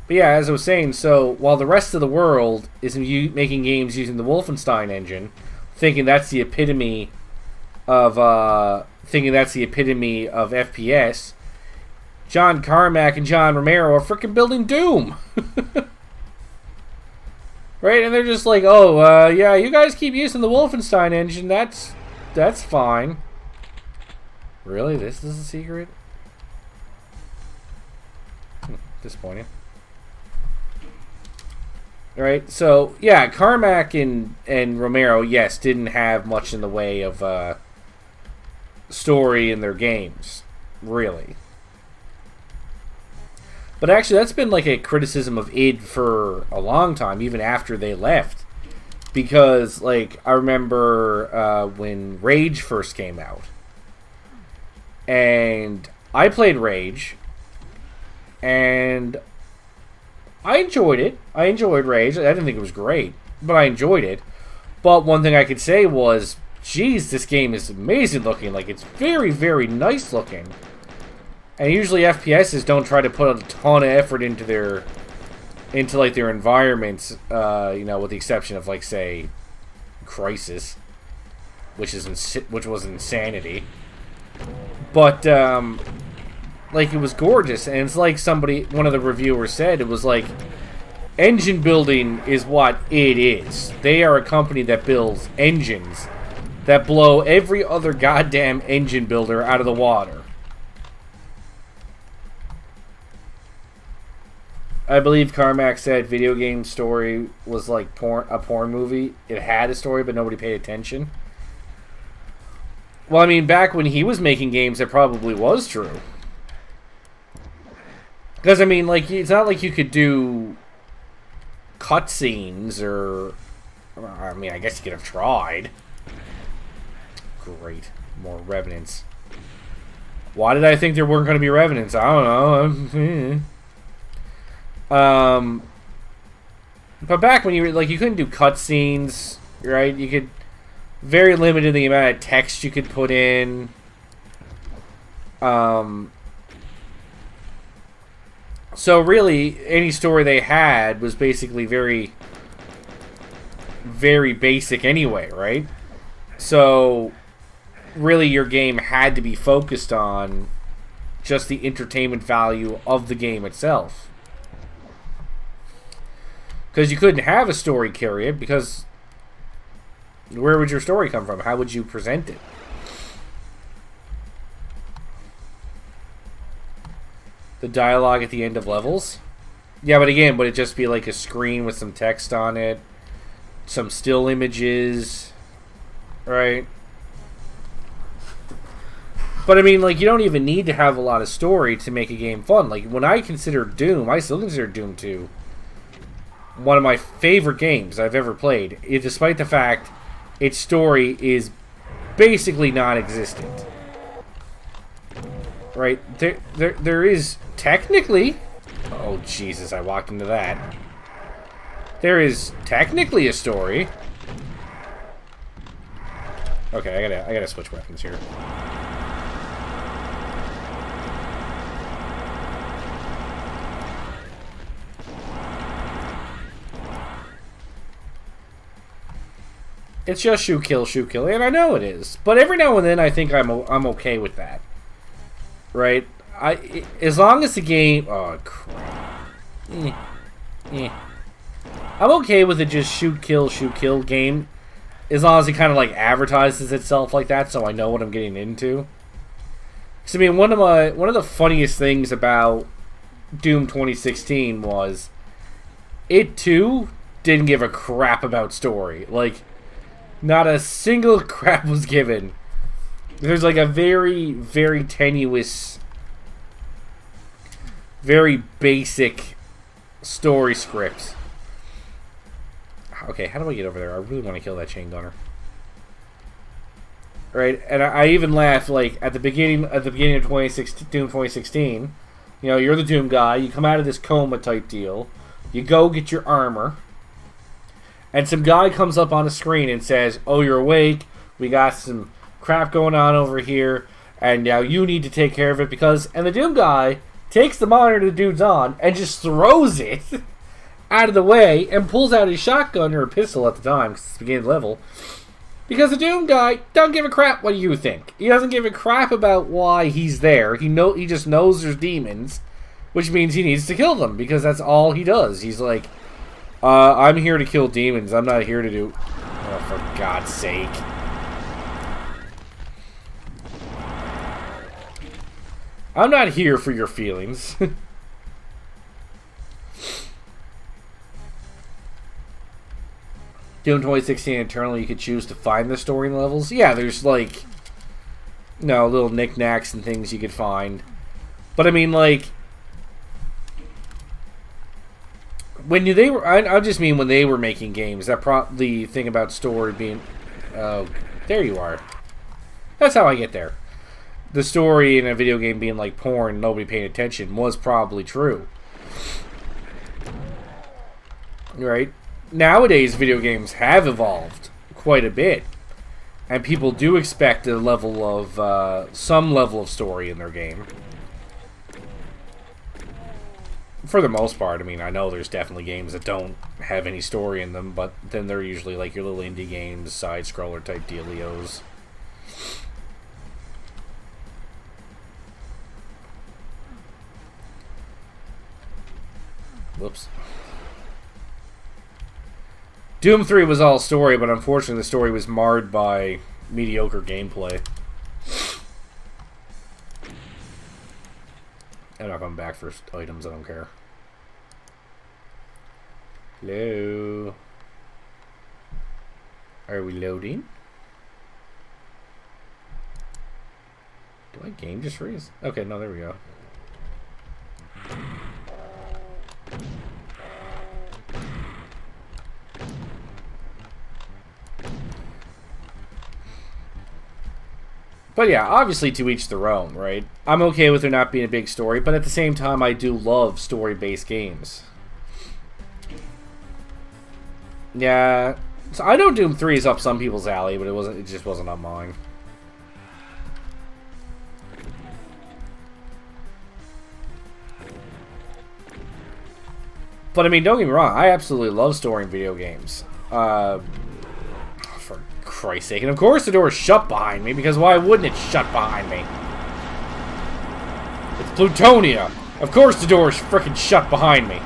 But yeah, as I was saying, so while the rest of the world is making games using the Wolfenstein engine, thinking that's the epitome of FPS, John Carmack and John Romero are freaking building Doom. Right? And they're just like, oh, yeah, you guys keep using the Wolfenstein engine, that's fine. Really? This is a secret? Disappointing. Right? So, yeah, Carmack and Romero, yes, didn't have much in the way of story in their games. Really. But actually, that's been like a criticism of id for a long time, even after they left. Because, like, I remember when Rage first came out. And I played Rage. And I enjoyed it. I enjoyed Rage. I didn't think it was great, but I enjoyed it. But one thing I could say was, geez, this game is amazing looking. Like, it's very, very nice looking. And usually FPSs don't try to put a ton of effort into their environments, with the exception of, like, say, Crysis, which was insanity. But like, it was gorgeous, and it's like one of the reviewers said, it was like, engine building is what it is. They are a company that builds engines that blow every other goddamn engine builder out of the water. I believe Carmack said video game story was like a porn movie. It had a story, but nobody paid attention. Well, I mean, back when he was making games, it probably was true. Because, I mean, like, it's not like you could do cutscenes or... I mean, I guess you could have tried. Great. More Revenants. Why did I think there weren't going to be Revenants? I don't know. But back when you couldn't do cutscenes, right? You could very limited the amount of text you could put in. So really, any story they had was basically very, very basic anyway, right? So really, your game had to be focused on just the entertainment value of the game itself. Because you couldn't have a story carry it, because where would your story come from? How would you present it? The dialogue at the end of levels? Yeah, but again, would it just be like a screen with some text on it? Some still images? Right? But I mean, like, you don't even need to have a lot of story to make a game fun. Like, when I consider Doom, I still consider Doom 2 one of my favorite games I've ever played, despite the fact its story is basically non-existent. Right? There is technically... Oh, Jesus, I walked into that. There is technically a story. Okay, I gotta switch weapons here. It's just shoot, kill, and I know it is. But every now and then, I think I'm okay with that. Right? As long as the game... Oh, crap. I'm okay with it just shoot, kill game. As long as it kind of, like, advertises itself like that, so I know what I'm getting into. So, I mean, one of the funniest things about Doom 2016 was it too didn't give a crap about story. Like, not a single crap was given. There's like a very, very tenuous, very basic story script. Okay, how do I get over there? I really want to kill that chain gunner. Right, and I even laughed like at the beginning of 2016, Doom 2016. You know, you're the Doom guy. You come out of this coma type deal. You go get your armor, and some guy comes up on the screen and says, "Oh, you're awake. We got some crap going on over here, and now you need to take care of it because." And the Doom guy takes the monitor the dude's on and just throws it out of the way and pulls out his shotgun or a pistol at the time because it's the beginning level. Because the Doom guy don't give a crap what you think. He doesn't give a crap about why he's there. He just knows there's demons, which means he needs to kill them because that's all he does. He's like, I'm here to kill demons. I'm not here to do... Oh, for God's sake. I'm not here for your feelings. Doom 2016 internally, you could choose to find the story levels. Yeah, there's like, little knickknacks and things you could find. But I mean, like, when they were, I just mean when they were making games. That the thing about story being, oh, there you are. That's how I get there. The story in a video game being like porn, nobody paying attention, was probably true. Right? Nowadays, video games have evolved quite a bit, and people do expect a level of some level of story in their game. For the most part, I mean, I know there's definitely games that don't have any story in them, but then they're usually like your little indie games, side-scroller type dealios. Whoops. Doom 3 was all story, but unfortunately the story was marred by mediocre gameplay. I'm not coming back for items, I don't care. Hello? Are we loading? Do my game just freeze? Okay, no, there we go. But yeah, obviously to each their own, right? I'm okay with there not being a big story, but at the same time, I do love story-based games. Yeah, so I know Doom 3 is up some people's alley, but it just wasn't up mine. But I mean, don't get me wrong, I absolutely love story in video games. For Christ's sake. And of course the door is shut behind me, because why wouldn't it shut behind me? It's Plutonia. Of course the door is frickin' shut behind me.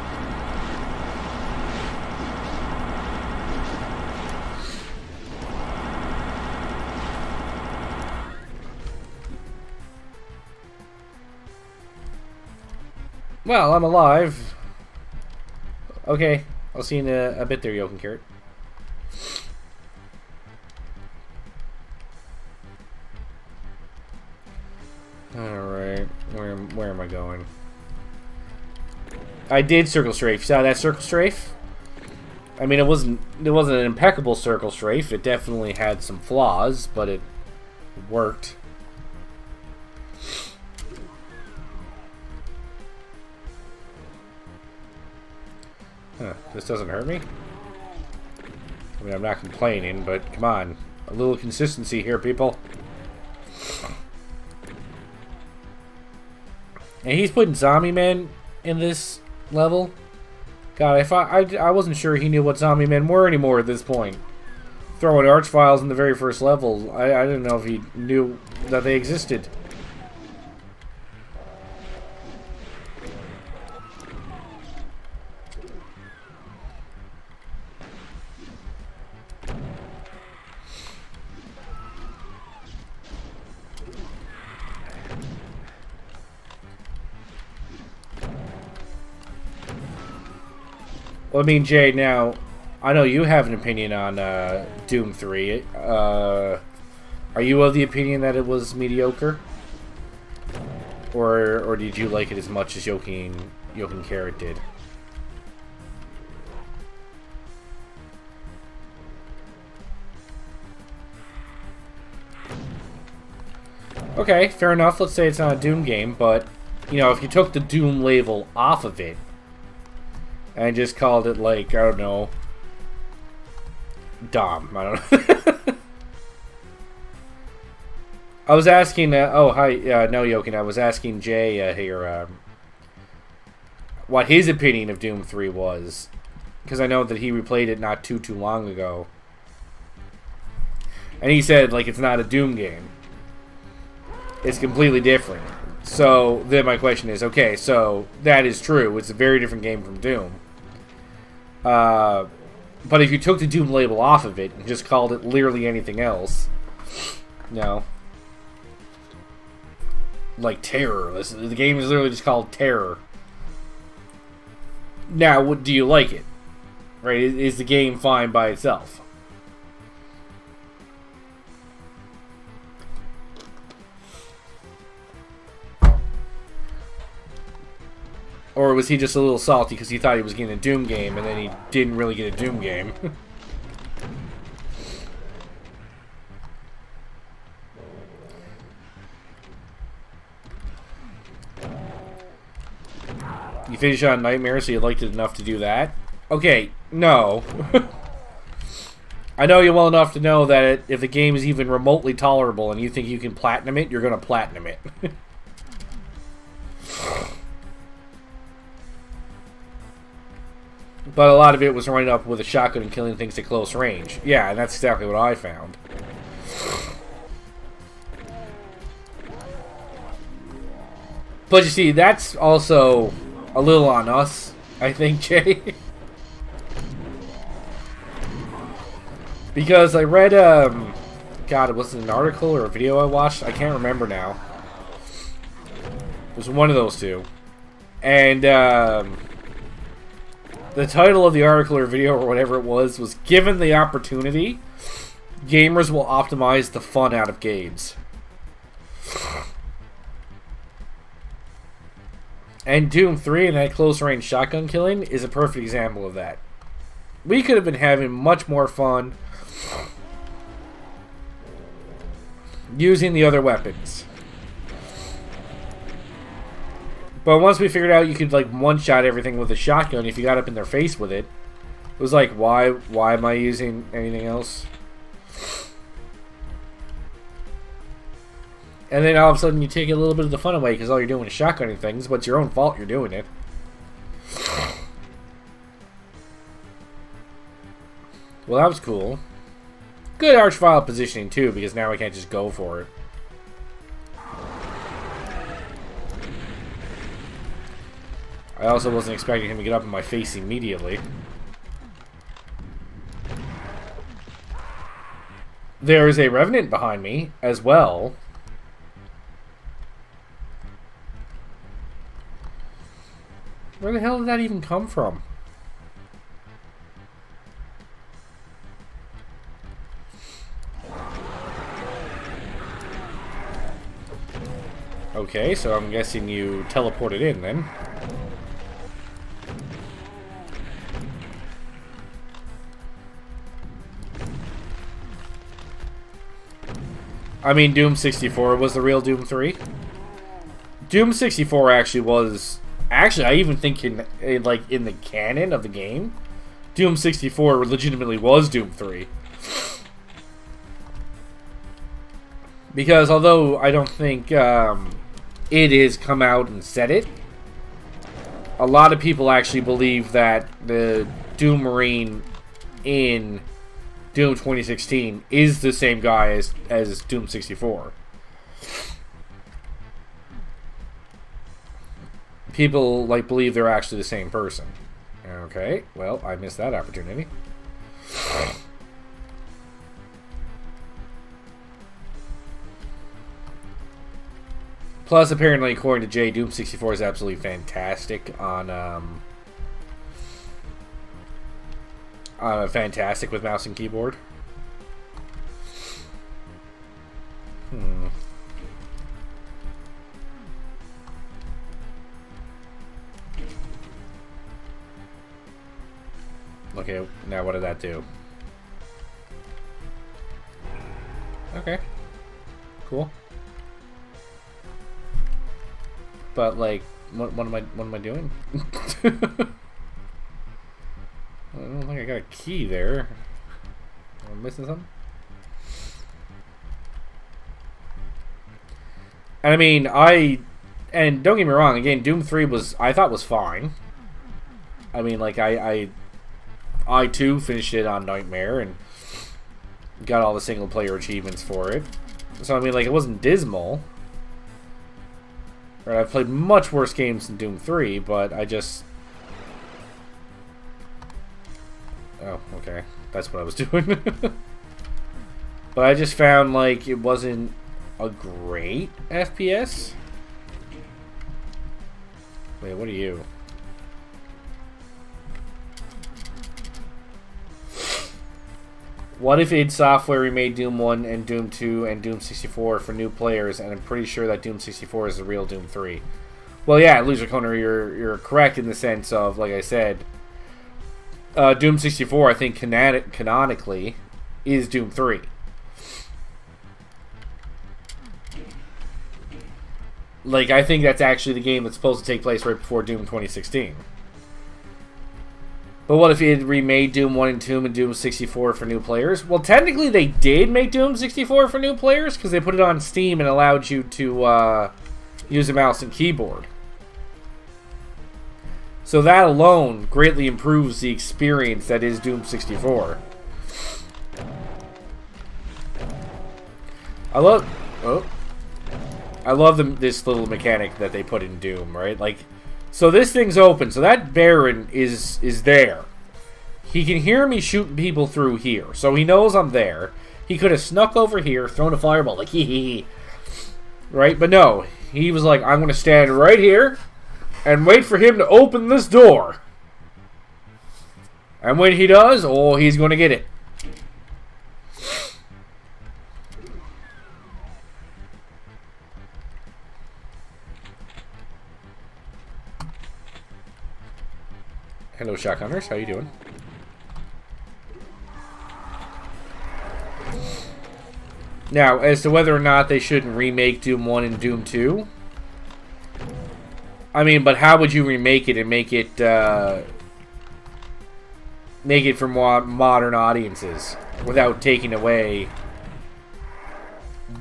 Well, I'm alive. Okay, I'll see you in a bit there, Yoke and Carrot. Alright, where am I going? I did circle strafe. You saw that circle strafe? I mean, it wasn't an impeccable circle strafe. It definitely had some flaws, but it worked. Huh, this doesn't hurt me? I mean, I'm not complaining, but come on. A little consistency here, people. And he's putting Zombie Man in this level. God, I wasn't sure he knew what Zombie Men were anymore at this point. Throwing archviles in the very first level, I didn't know if he knew that they existed. Well, I mean, Jay, now, I know you have an opinion on Doom 3. Are you of the opinion that it was mediocre? Or did you like it as much as Jochen Carrot did? Okay, fair enough. Let's say it's not a Doom game, but, you know, if you took the Doom label off of it and just called it, like, I don't know, Dom. I don't know. I was asking, oh, hi, no, Jochen, I was asking Jay here what his opinion of Doom 3 was. Because I know that he replayed it not too long ago. And he said, like, it's not a Doom game. It's completely different. So, then my question is, okay, so, that is true. It's a very different game from Doom. But if you took the Doom label off of it and just called it literally anything else, you know, like Terror. The game is literally just called Terror. Now, do you like it? Right? Is the game fine by itself? Or was he just a little salty because he thought he was getting a Doom game and then he didn't really get a Doom game? You finished on Nightmare, so you liked it enough to do that? Okay, no. I know you well enough to know that if the game is even remotely tolerable and you think you can platinum it, you're going to platinum it. But a lot of it was running up with a shotgun and killing things at close range. Yeah, and that's exactly what I found. But you see, that's also a little on us, I think, Jay. Because I read, God, was it an article or a video I watched? I can't remember now. It was one of those two. And, the title of the article or video or whatever it was given the opportunity, gamers will optimize the fun out of games. And Doom 3 and that close range shotgun killing is a perfect example of that. We could have been having much more fun using the other weapons. But once we figured out you could, like, one-shot everything with a shotgun if you got up in their face with it, it was like, why am I using anything else? And then all of a sudden you take a little bit of the fun away because all you're doing is shotgunning things, but it's your own fault you're doing it. Well, that was cool. Good archvile positioning, too, because now I can't just go for it. I also wasn't expecting him to get up in my face immediately. There is a Revenant behind me, as well. Where the hell did that even come from? Okay, so I'm guessing you teleported in, then. I mean, Doom 64 was the real Doom 3. Doom 64 actually was... Actually, I even think in the canon of the game, Doom 64 legitimately was Doom 3. Because although I don't think it has come out and said it, a lot of people actually believe that the Doom Marine in Doom 2016 is the same guy as Doom 64. People believe they're actually the same person. Okay, well, I missed that opportunity. Plus, apparently, according to Jay, Doom 64 is absolutely fantastic on fantastic with mouse and keyboard. Okay, now what did that do? Okay. Cool. But like, what am I doing? I don't think I got a key there. Am I missing something? And I mean, and don't get me wrong, again, Doom 3 I thought was fine. I mean, like, I too finished it on Nightmare and got all the single player achievements for it. So I mean, like, it wasn't dismal. Right, I've played much worse games than Doom 3, but I just... Oh, okay. That's what I was doing. But I just found, like, it wasn't a great FPS. Wait, what are you? What if id Software remade Doom 1 and Doom 2 and Doom 64 for new players, and I'm pretty sure that Doom 64 is the real Doom 3? Well, yeah, Loser Corner, you're correct in the sense of, like I said, Doom 64, I think, canonically, is Doom 3. Like, I think that's actually the game that's supposed to take place right before Doom 2016. But what if it remade Doom 1 and 2 and Doom 64 for new players? Well, technically they did make Doom 64 for new players because they put it on Steam and allowed you to use a mouse and keyboard. So that alone greatly improves the experience that is Doom 64. I love this little mechanic that they put in Doom, right? Like, so this thing's open, so that Baron is there. He can hear me shooting people through here, so he knows I'm there. He could have snuck over here, thrown a fireball, like, hee hee hee. Right? But no, he was like, I'm going to stand right here and wait for him to open this door. And when he does, oh, he's going to get it. Hello, Shotgunners. How you doing? Now, as to whether or not they shouldn't remake Doom 1 and Doom 2, I mean, but how would you remake it and make it for modern audiences without taking away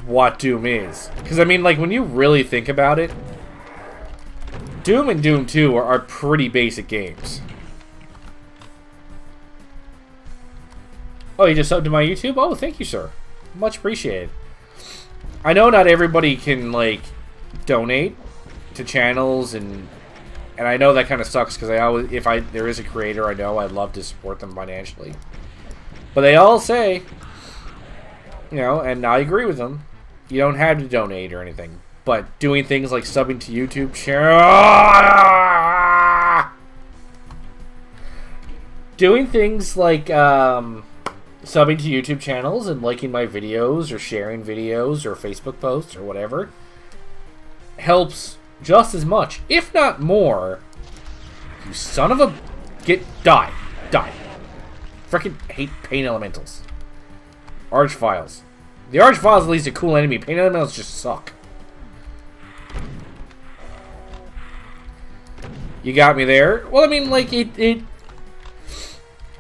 what Doom is? Because, I mean, like, when you really think about it, Doom and Doom 2 are pretty basic games. Oh, you just subbed to my YouTube? Oh, thank you, sir. Much appreciated. I know not everybody can, like, donate to channels, and I know that kind of sucks, because I always, if there is a creator I know, I'd love to support them financially. But they all say, you know, and I agree with them, you don't have to donate or anything. But doing things like subbing to YouTube doing things like, subbing to YouTube channels and liking my videos or sharing videos or Facebook posts or whatever helps just as much, if not more. You son of a... Die. Frickin' hate pain elementals. Archviles. The Archvile's at least a cool enemy. Pain elementals just suck. You got me there? Well, I mean, like, I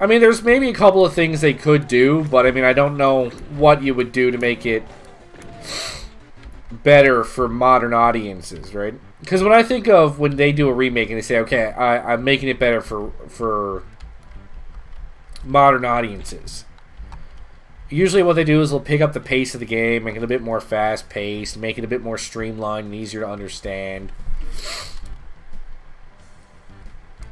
mean, there's maybe a couple of things they could do, but I mean, I don't know what you would do to make it better for modern audiences, right? Because when I think of when they do a remake and they say, okay, I'm making it better for modern audiences, usually what they do is they'll pick up the pace of the game, make it a bit more fast-paced, make it a bit more streamlined and easier to understand.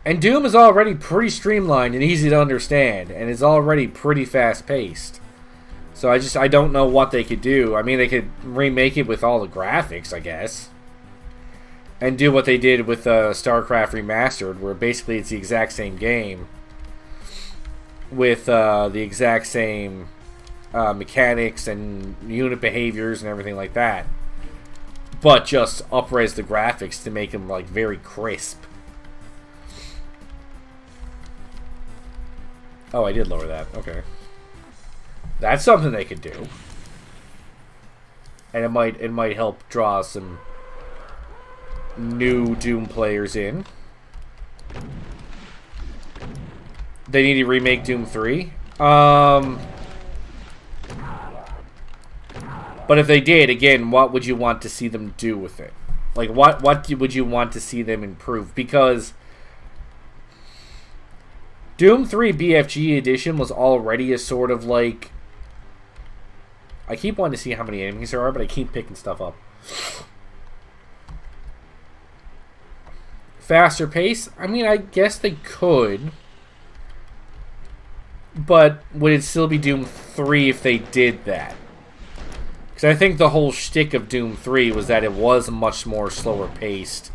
And Doom is already pretty streamlined and easy to understand, and is already pretty fast-paced. So I don't know what they could do. I mean, they could remake it with all the graphics, I guess. And do what they did with StarCraft Remastered, where basically it's the exact same game. with the exact same mechanics and unit behaviors and everything like that, but just up-res the graphics to make them like very crisp. Oh, I did lower that. Okay, that's something they could do, and it might help draw some new Doom players in. They need to remake Doom 3. But if they did, again, what would you want to see them do with it? Like, what would you want to see them improve? Because Doom 3 BFG Edition was already a sort of like... I keep wanting to see how many enemies there are, but I keep picking stuff up. Faster pace? I mean, I guess they could. But would it still be Doom 3 if they did that? Because I think the whole shtick of Doom 3 was that it was much more slower paced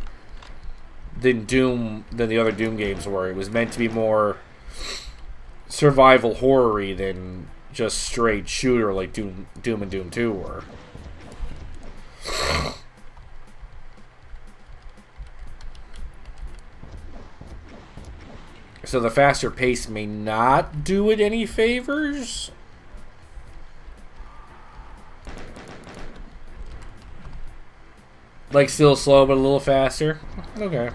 than the other Doom games were. It was meant to be more survival horror-y than just straight shooter like Doom and Doom 2 were. So the faster pace may not do it any favors. Like still slow but a little faster. Okay.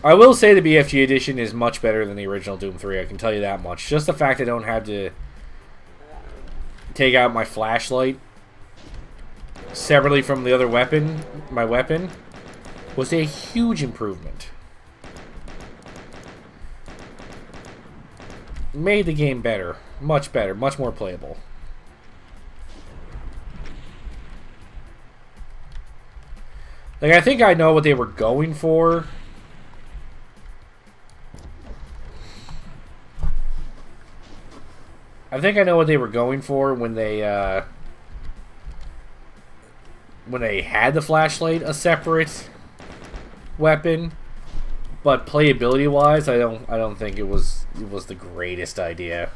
I will say the BFG edition is much better than the original Doom 3. I can tell you that much. Just the fact I don't have to take out my flashlight separately from the other weapon, my weapon, was a huge improvement. Made the game better, much more playable. Like, I think I know what they were going for. I think I know what they were going for when they had the flashlight a separate weapon, but playability wise, I don't think it was the greatest idea.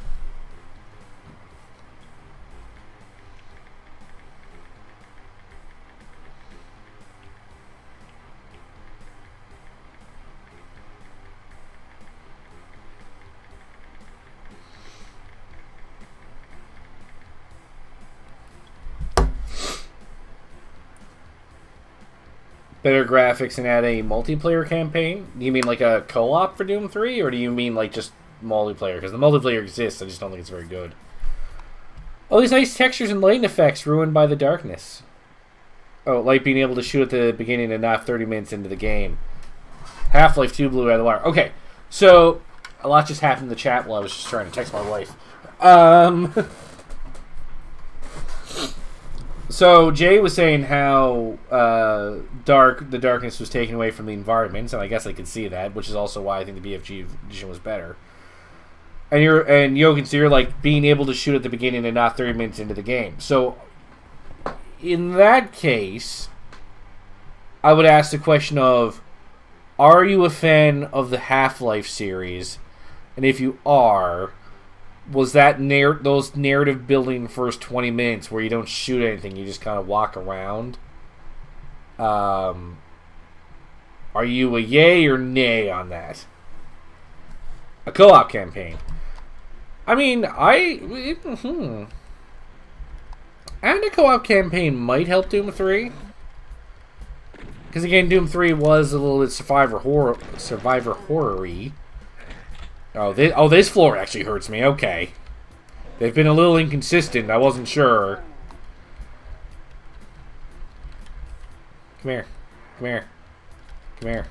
Better graphics and add a multiplayer campaign? Do you mean like a co-op for Doom 3? Or do you mean like just multiplayer? Because the multiplayer exists, I just don't think it's very good. Oh, these nice textures and lighting effects ruined by the darkness. Oh, like being able to shoot at the beginning and not 30 minutes into the game. Half-Life 2 blew out of the wire. Okay, so a lot just happened in the chat while I was just trying to text my wife. So Jay was saying how the darkness was taken away from the environments, and I guess I could see that, which is also why I think the BFG edition was better. And Jochen, so you're like being able to shoot at the beginning and not 30 minutes into the game. So in that case, I would ask the question of, are you a fan of the Half-Life series? And if you are, was that those narrative building first 20 minutes where you don't shoot anything, you just kind of walk around? Are you a yay or nay on that? A co-op campaign. I mean, and a co-op campaign might help Doom 3. Because again, Doom 3 was a little bit survivor horror-y. Oh, this floor actually hurts me. Okay. They've been a little inconsistent. I wasn't sure. Come here. Come here. Come here.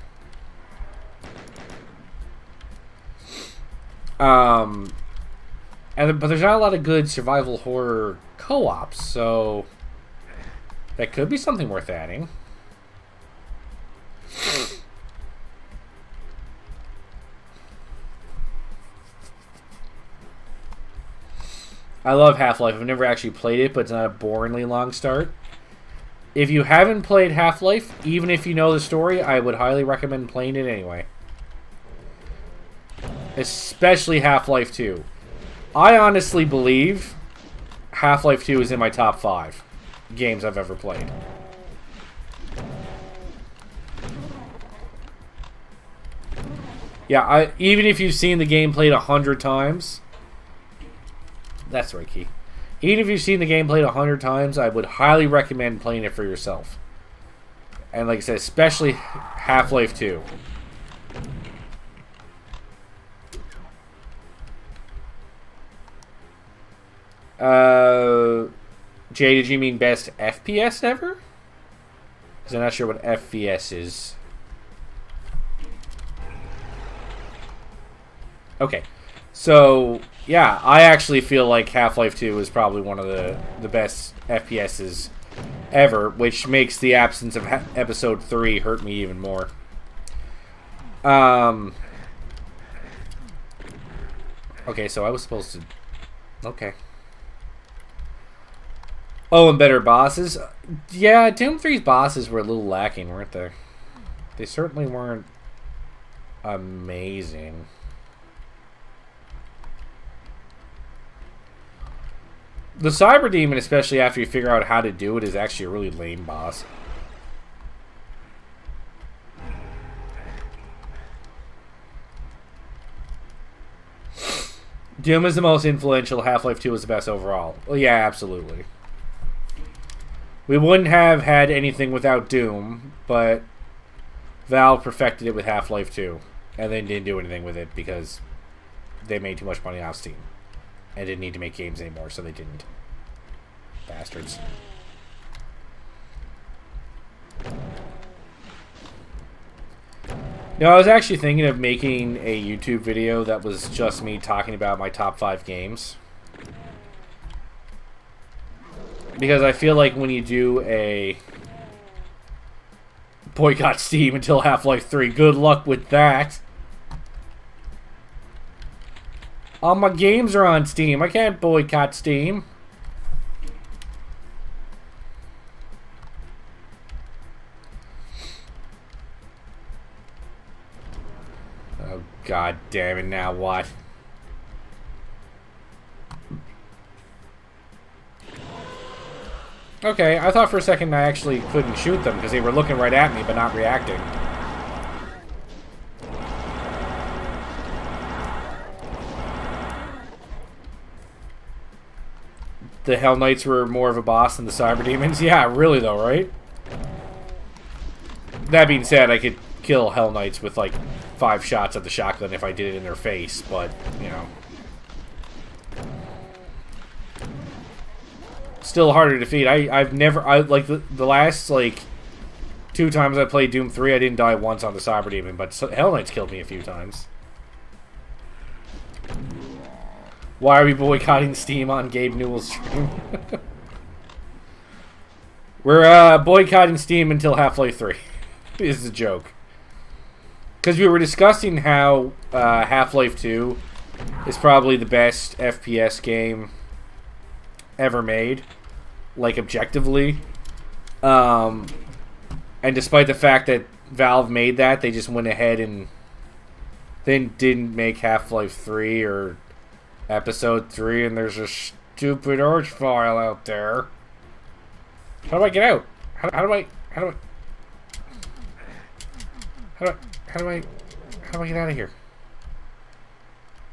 But there's not a lot of good survival horror co-ops, so that could be something worth adding. I love Half-Life. I've never actually played it, but it's not a boringly long start. If you haven't played Half-Life, even if you know the story, I would highly recommend playing it anyway. Especially Half-Life 2. I honestly believe Half-Life 2 is in my top 5 games I've ever played. Yeah, even if you've seen the game played 100 times... That's right, Key. Even if you've seen the game played 100 times, I would highly recommend playing it for yourself. And like I said, especially Half-Life 2. Jay, did you mean best FPS ever? Because I'm not sure what FPS is. Okay. So, yeah, I actually feel like Half-Life 2 is probably one of the best FPSs ever, which makes the absence of Episode 3 hurt me even more. Okay, so I was supposed to... Okay. Oh, and better bosses? Yeah, Doom 3's bosses were a little lacking, weren't they? They certainly weren't amazing. The Cyber Demon, especially after you figure out how to do it, is actually a really lame boss. Doom is the most influential. Half-Life 2 is the best overall. Well, yeah, absolutely. We wouldn't have had anything without Doom, but Valve perfected it with Half-Life 2, and then didn't do anything with it because they made too much money off Steam. And didn't need to make games anymore, so they didn't. Bastards. No, I was actually thinking of making a YouTube video that was just me talking about my top 5 games. Because I feel like when you do a boycott Steam until Half-Life 3, good luck with that. All my games are on Steam. I can't boycott Steam. Oh, god damn it, now what? Okay, I thought for a second I actually couldn't shoot them because they were looking right at me but not reacting. The Hell Knights were more of a boss than the Cyber Demons? Yeah, really though, right? That being said, I could kill Hell Knights with like 5 shots of the shotgun if I did it in their face, but, you know. Still harder to defeat. I've never... like, the last, like, 2 times I played Doom 3, I didn't die once on the Cyber Demon, but Hell Knights killed me a few times. Why are we boycotting Steam on Gabe Newell's stream? We're boycotting Steam until Half-Life 3. Is the joke. Because we were discussing how Half-Life 2 is probably the best FPS game ever made. Like, objectively. And despite the fact that Valve made that, they just went ahead and then didn't make Half-Life 3 or Episode 3, and there's a stupid archvile out there. How do I get out? How do I get out of here?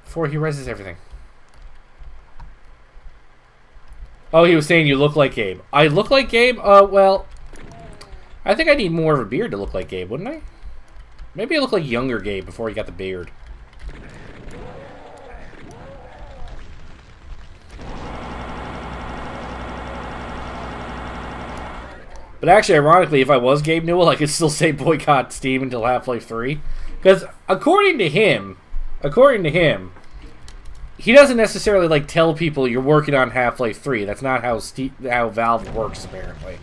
Before he reses everything. Oh, he was saying you look like Gabe. I look like Gabe? Well, I think I need more of a beard to look like Gabe, wouldn't I? Maybe I look like younger Gabe before he got the beard. But actually, ironically, if I was Gabe Newell, I could still say boycott Steam until Half-Life 3. Because according to him, he doesn't necessarily like tell people you're working on Half-Life 3. That's not how Valve works, apparently.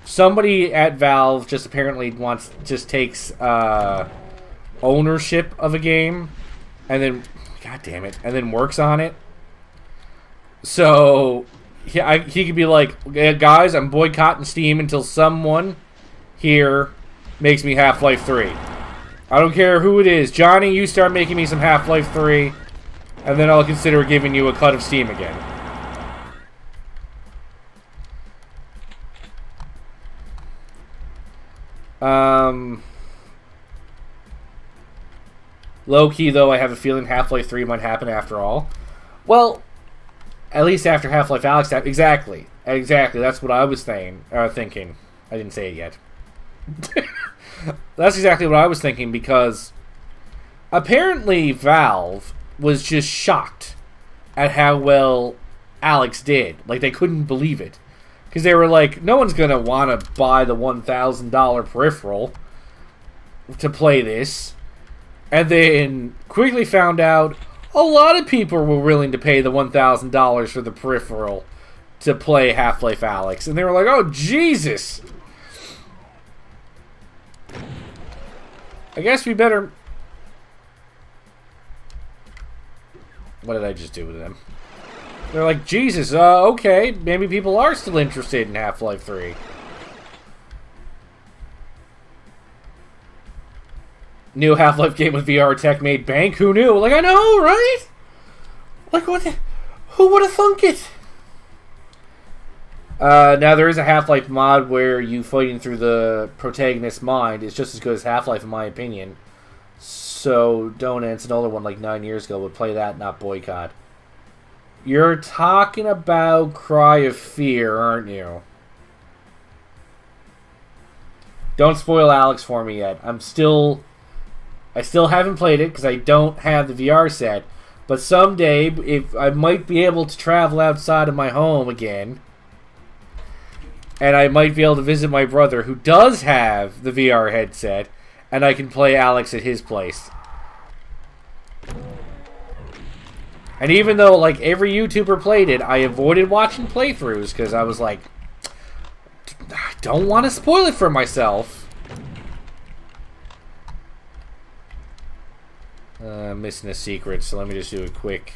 Somebody at Valve just apparently takes ownership of a game, and then, god damn it, and then works on it. So he could be like, "Yeah, guys, I'm boycotting Steam until someone here makes me Half-Life 3. I don't care who it is. Johnny, you start making me some Half-Life 3, and then I'll consider giving you a cut of Steam again." Low-key, though, I have a feeling Half-Life 3 might happen after all. Well, at least after Half-Life Alyx. Exactly. That's what I was thinking. I didn't say it yet. That's exactly what I was thinking, because apparently Valve was just shocked at how well Alyx did. Like, they couldn't believe it. Because they were like, no one's going to want to buy the $1,000 peripheral to play this. And then quickly found out a lot of people were willing to pay the $1,000 for the peripheral to play Half-Life Alyx. And they were like, oh, Jesus! I guess we better... What did I just do with them? They're like, Jesus, okay, maybe people are still interested in Half-Life 3. New Half-Life game with VR tech made bank? Who knew? Like, I know, right? Like, what the... Who would have thunk it? Now, there is a Half-Life mod where you fighting through the protagonist's mind is just as good as Half-Life, in my opinion. So, Donut's another one like 9 years ago would play that, not boycott. You're talking about Cry of Fear, aren't you? Don't spoil Alyx for me yet. I still haven't played it because I don't have the VR set. But someday, if I might be able to travel outside of my home again, and I might be able to visit my brother who does have the VR headset, and I can play Alyx at his place. And even though, like, every YouTuber played it, I avoided watching playthroughs because I was like, I don't want to spoil it for myself. I'm missing a secret, so let me just do a quick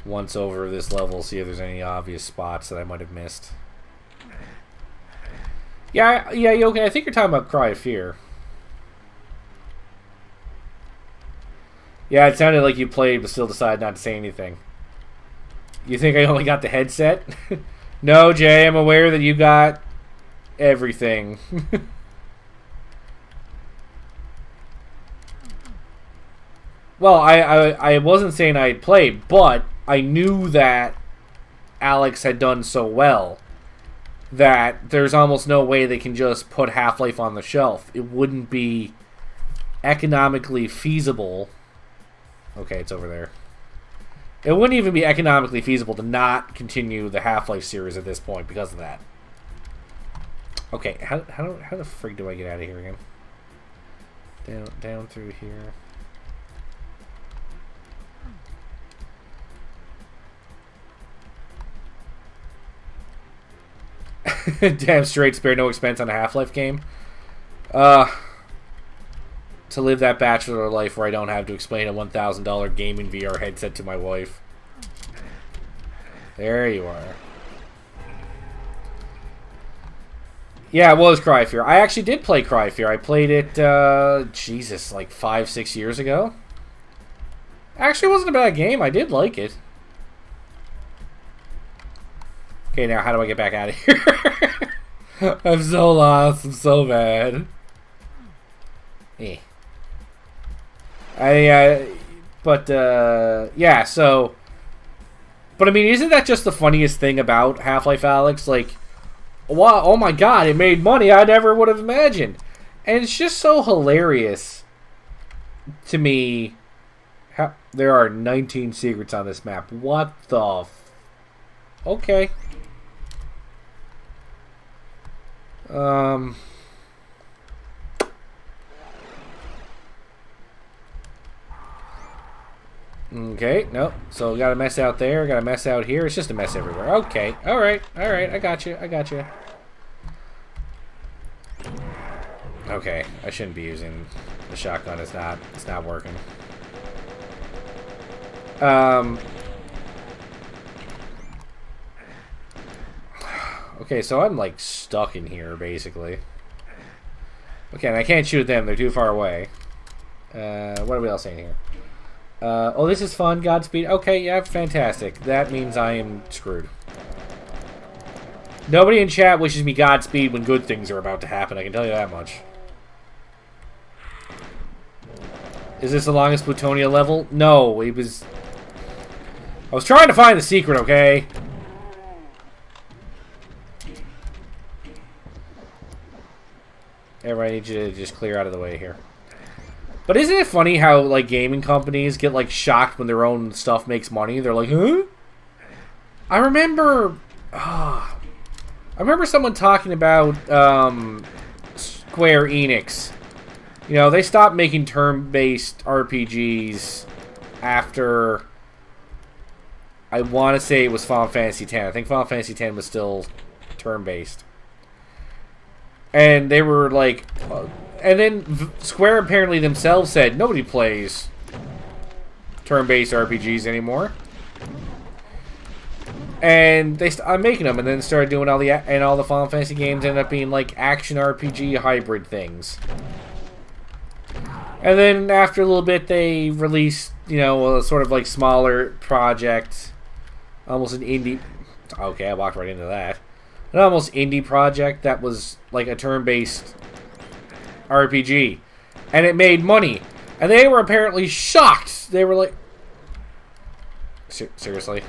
once over of this level, see if there's any obvious spots that I might have missed. Yeah, okay, I think you're talking about Cry of Fear. Yeah, it sounded like you played but still decided not to say anything. You think I only got the headset? No, Jay, I'm aware that you got everything. Well, I wasn't saying I had played, but I knew that Alyx had done so well that there's almost no way they can just put Half-Life on the shelf. It wouldn't be economically feasible. Okay, it's over there. It wouldn't even be economically feasible to not continue the Half-Life series at this point because of that. Okay, how the frig do I get out of here again? Down through here. Damn straight, spare no expense on a Half-Life game. To live that bachelor life where I don't have to explain a $1,000 gaming VR headset to my wife. There you are. Yeah, it was Cry of Fear. I actually did play Cry of Fear. I played it, Jesus, like 5-6 years ago. Actually, it wasn't a bad game. I did like it. Okay, now how do I get back out of here? I'm so lost. I'm so bad. Eh. Yeah, so... But, I mean, isn't that just the funniest thing about Half-Life Alyx? Like, wow, oh my god, it made money I never would have imagined. And it's just so hilarious to me. There are 19 secrets on this map. What the okay. Okay, nope. So got a mess out there, got a mess out here. It's just a mess everywhere. Okay, alright, I got you, Okay, I shouldn't be using the shotgun. It's not working. Okay, so I'm like stuck in here basically. Okay, and I can't shoot them; they're too far away. What are we all saying here? Oh, this is fun. Godspeed. Okay, yeah, fantastic. That means I am screwed. Nobody in chat wishes me Godspeed when good things are about to happen. I can tell you that much. Is this the longest Plutonia level? No, it was... I was trying to find the secret, okay? Everybody, I need you to just clear out of the way here. But isn't it funny how, like, gaming companies get, like, shocked when their own stuff makes money? They're like, huh? I remember... I remember someone talking about, Square Enix. You know, they stopped making turn-based RPGs after... I want to say it was Final Fantasy X. I think Final Fantasy X was still turn-based. And they were like... and then Square apparently themselves said, nobody plays turn-based RPGs anymore. And they stopped making them, and then started doing all the... And all the Final Fantasy games ended up being like action RPG hybrid things. And then after a little bit, they released, you know, a sort of like smaller project. Almost an indie... Okay, I walked right into that. An almost indie project that was like a turn-based RPG. And it made money. And they were apparently shocked. They were like... Seriously?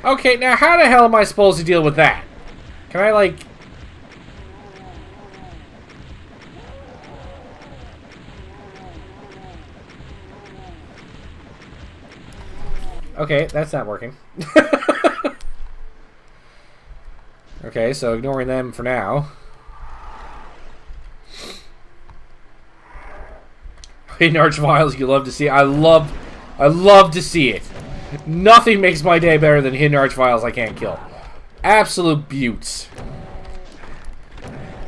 Okay, now how the hell am I supposed to deal with that? Can I, like... Okay, that's not working. Okay, so ignoring them for now. In archviles, you love to see. I love to see it. Nothing makes my day better than hidden archviles I can't kill. Absolute beauts.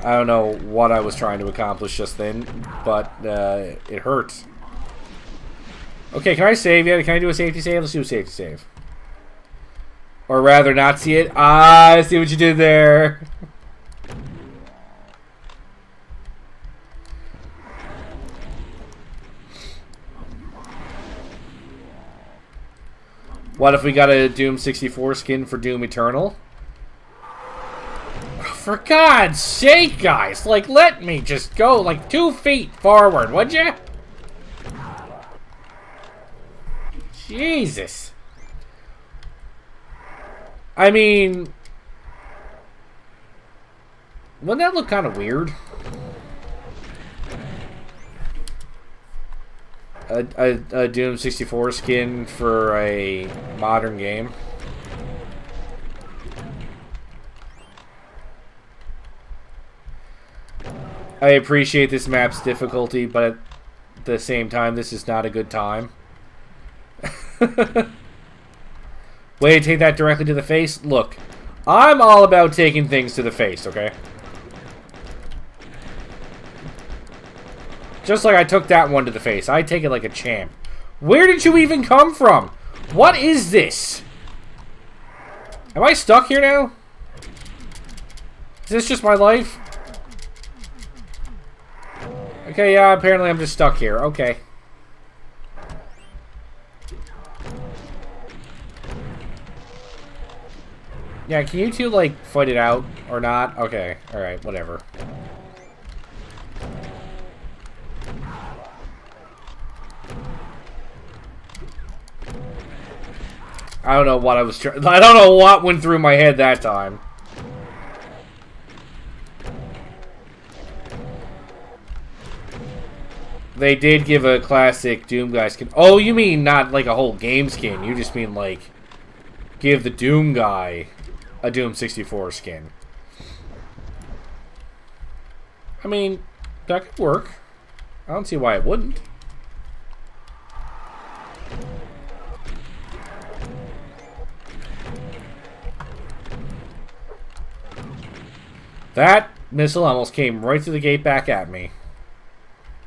I don't know what I was trying to accomplish just then, but it hurts. Okay, can I save yet? Can I do a safety save? Let's do a safety save. Or rather, not see it. Ah, I see what you did there. What if we got a Doom 64 skin for Doom Eternal? For God's sake, guys! Like, let me just go like 2 feet forward, would you? Jesus. I mean... Wouldn't that look kind of weird? A Doom 64 skin for a modern game. I appreciate this map's difficulty, but at the same time, this is not a good time. Way to take that directly to the face? Look, I'm all about taking things to the face, okay? Just like I took that one to the face. I take it like a champ. Where did you even come from? What is this? Am I stuck here now? Is this just my life? Okay, yeah, apparently I'm just stuck here. Okay. Yeah, can you two, like, fight it out or not? Okay, alright, whatever. I don't know what I was trying... I don't know what went through my head that time. They did give a classic Doom guy skin. Oh, you mean not like a whole game skin. You just mean, like, give the Doom guy a Doom 64 skin. I mean, that could work. I don't see why it wouldn't. That missile almost came right through the gate back at me.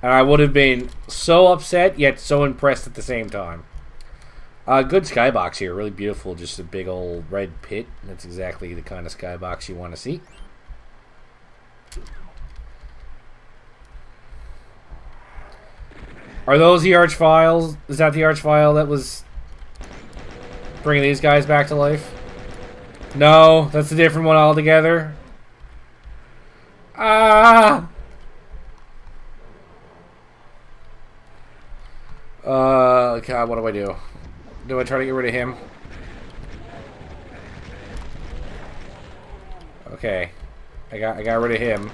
And I would have been so upset, yet so impressed at the same time. Good skybox here. Really beautiful. Just a big old red pit. That's exactly the kind of skybox you want to see. Are those the archviles? Is that the archvile that was bringing these guys back to life? No, that's a different one altogether. Ah! God, what do I do? Do I try to get rid of him? Okay. I got rid of him.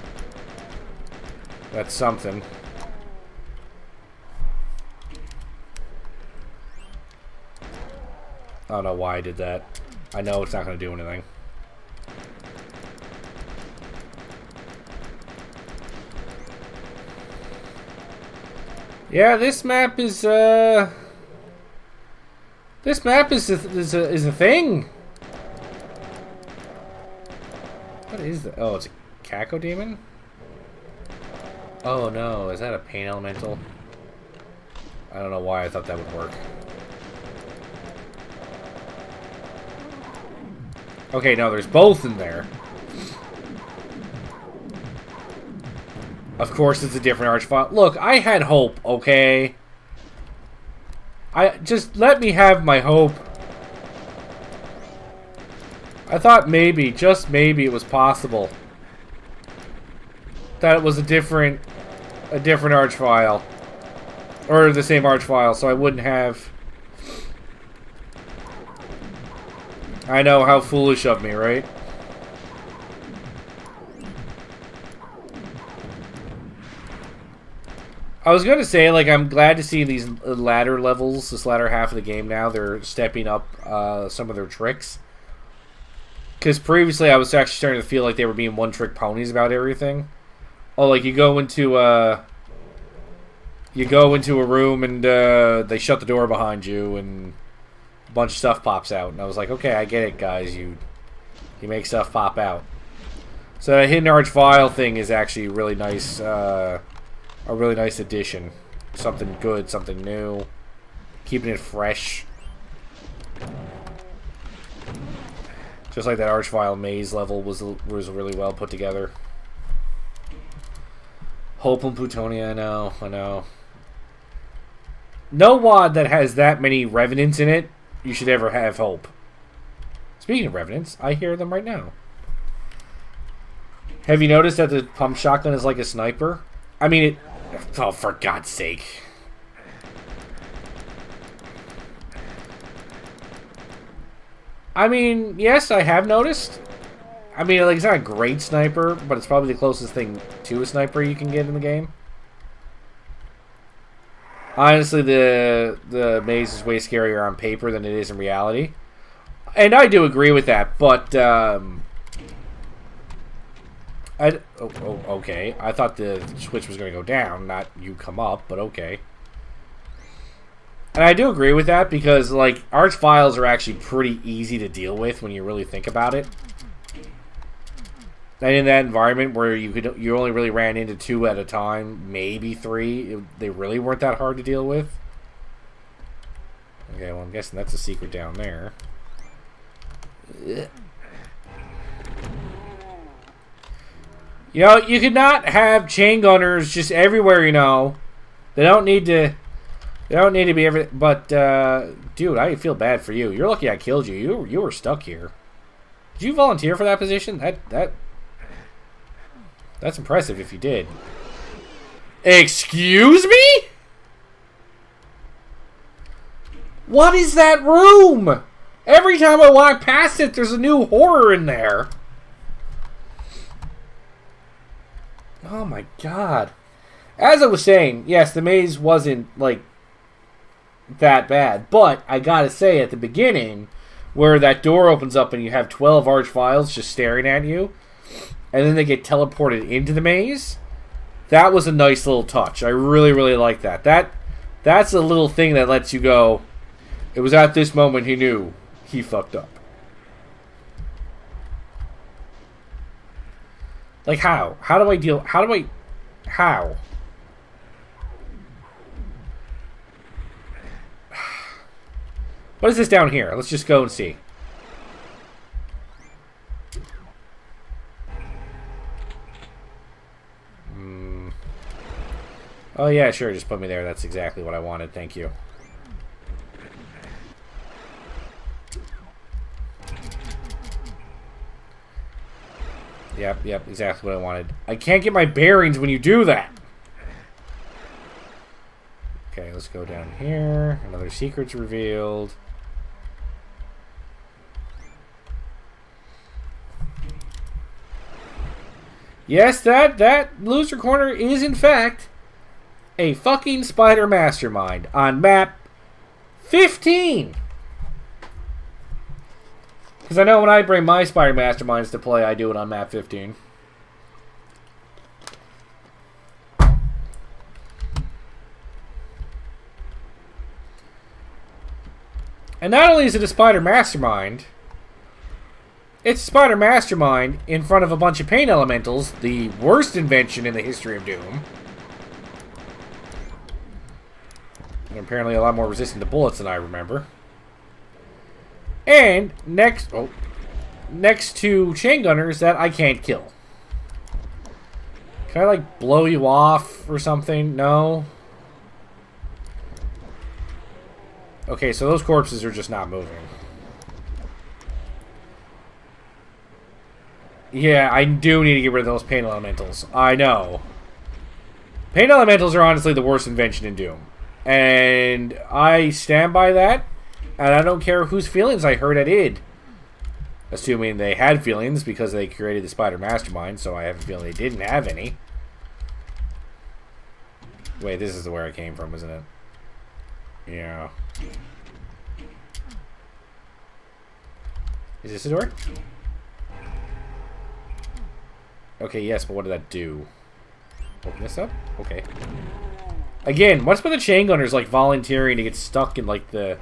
That's something. I don't know why I did that. I know it's not going to do anything. Yeah, this map is a thing. What is that? Oh, it's a Caco demon? Oh no, is that a pain elemental? I don't know why I thought that would work. Okay, no, there's both in there. Of course, it's a different archvile. Look, I had hope, okay? Just let me have my hope. I thought maybe, just maybe, it was possible that it was a different archvile, or the same archvile, so I wouldn't have. I know, how foolish of me, right? I was gonna say, like, I'm glad to see these latter levels, this latter half of the game now, they're stepping up some of their tricks. Because previously I was actually starting to feel like they were being one-trick ponies about everything. Oh, like, you go into a room and they shut the door behind you and a bunch of stuff pops out. And I was like, okay, I get it, guys. You make stuff pop out. So that hidden archvile thing is actually really nice. A really nice addition. Something good, something new. Keeping it fresh. Just like that archvile maze level was really well put together. Hope and Plutonia, I know. No WOD that has that many revenants in it, you should ever have hope. Speaking of revenants, I hear them right now. Have you noticed that the pump shotgun is like a sniper? I mean, it... Oh, for God's sake. I mean, yes, I have noticed. I mean, like, it's not a great sniper, but it's probably the closest thing to a sniper you can get in the game. Honestly, the maze is way scarier on paper than it is in reality. And I do agree with that, but... okay. I thought the switch was going to go down, not you come up, but okay. And I do agree with that because, like, archviles are actually pretty easy to deal with when you really think about it. And in that environment where you only really ran into 2 at a time, maybe 3, they really weren't that hard to deal with. Okay, well, I'm guessing that's a secret down there. You know, you could not have chain gunners just everywhere, you know. They don't need to be every... But, dude, I feel bad for you. You're lucky I killed you. You were stuck here. Did you volunteer for that position? That's impressive if you did. Excuse me? What is that room? Every time I walk past it, there's a new horror in there. Oh my God. As I was saying, yes, the maze wasn't, like, that bad. But I gotta say, at the beginning, where that door opens up and you have 12 archviles just staring at you, and then they get teleported into the maze, that was a nice little touch. I really, really like that. That's a little thing that lets you go, it was at this moment he knew he fucked up. Like, how? How? What is this down here? Let's just go and see. Oh yeah, sure, just put me there. That's exactly what I wanted. Thank you. Yep, exactly what I wanted. I can't get my bearings when you do that. Okay, let's go down here. Another secret's revealed. Yes, that loser corner is in fact a fucking spider mastermind on map 15. Because I know when I bring my spider masterminds to play, I do it on map 15. And not only is it a spider mastermind, it's a spider mastermind in front of a bunch of paint elementals, the worst invention in the history of Doom. And apparently a lot more resistant to bullets than I remember. And next to chain gunners that I can't kill. Can I like blow you off or something? No. Okay, so those corpses are just not moving. Yeah, I do need to get rid of those paint elementals. I know. Paint elementals are honestly the worst invention in Doom. And I stand by that. And I don't care whose feelings I hurt I did. Assuming they had feelings because they created the Spider Mastermind, so I have a feeling they didn't have any. Wait, this is where I came from, isn't it? Yeah. Is this a door? Okay, yes, but what did that do? Open this up? Okay. Again, what's with the chain gunners, like, volunteering to get stuck in, like, the...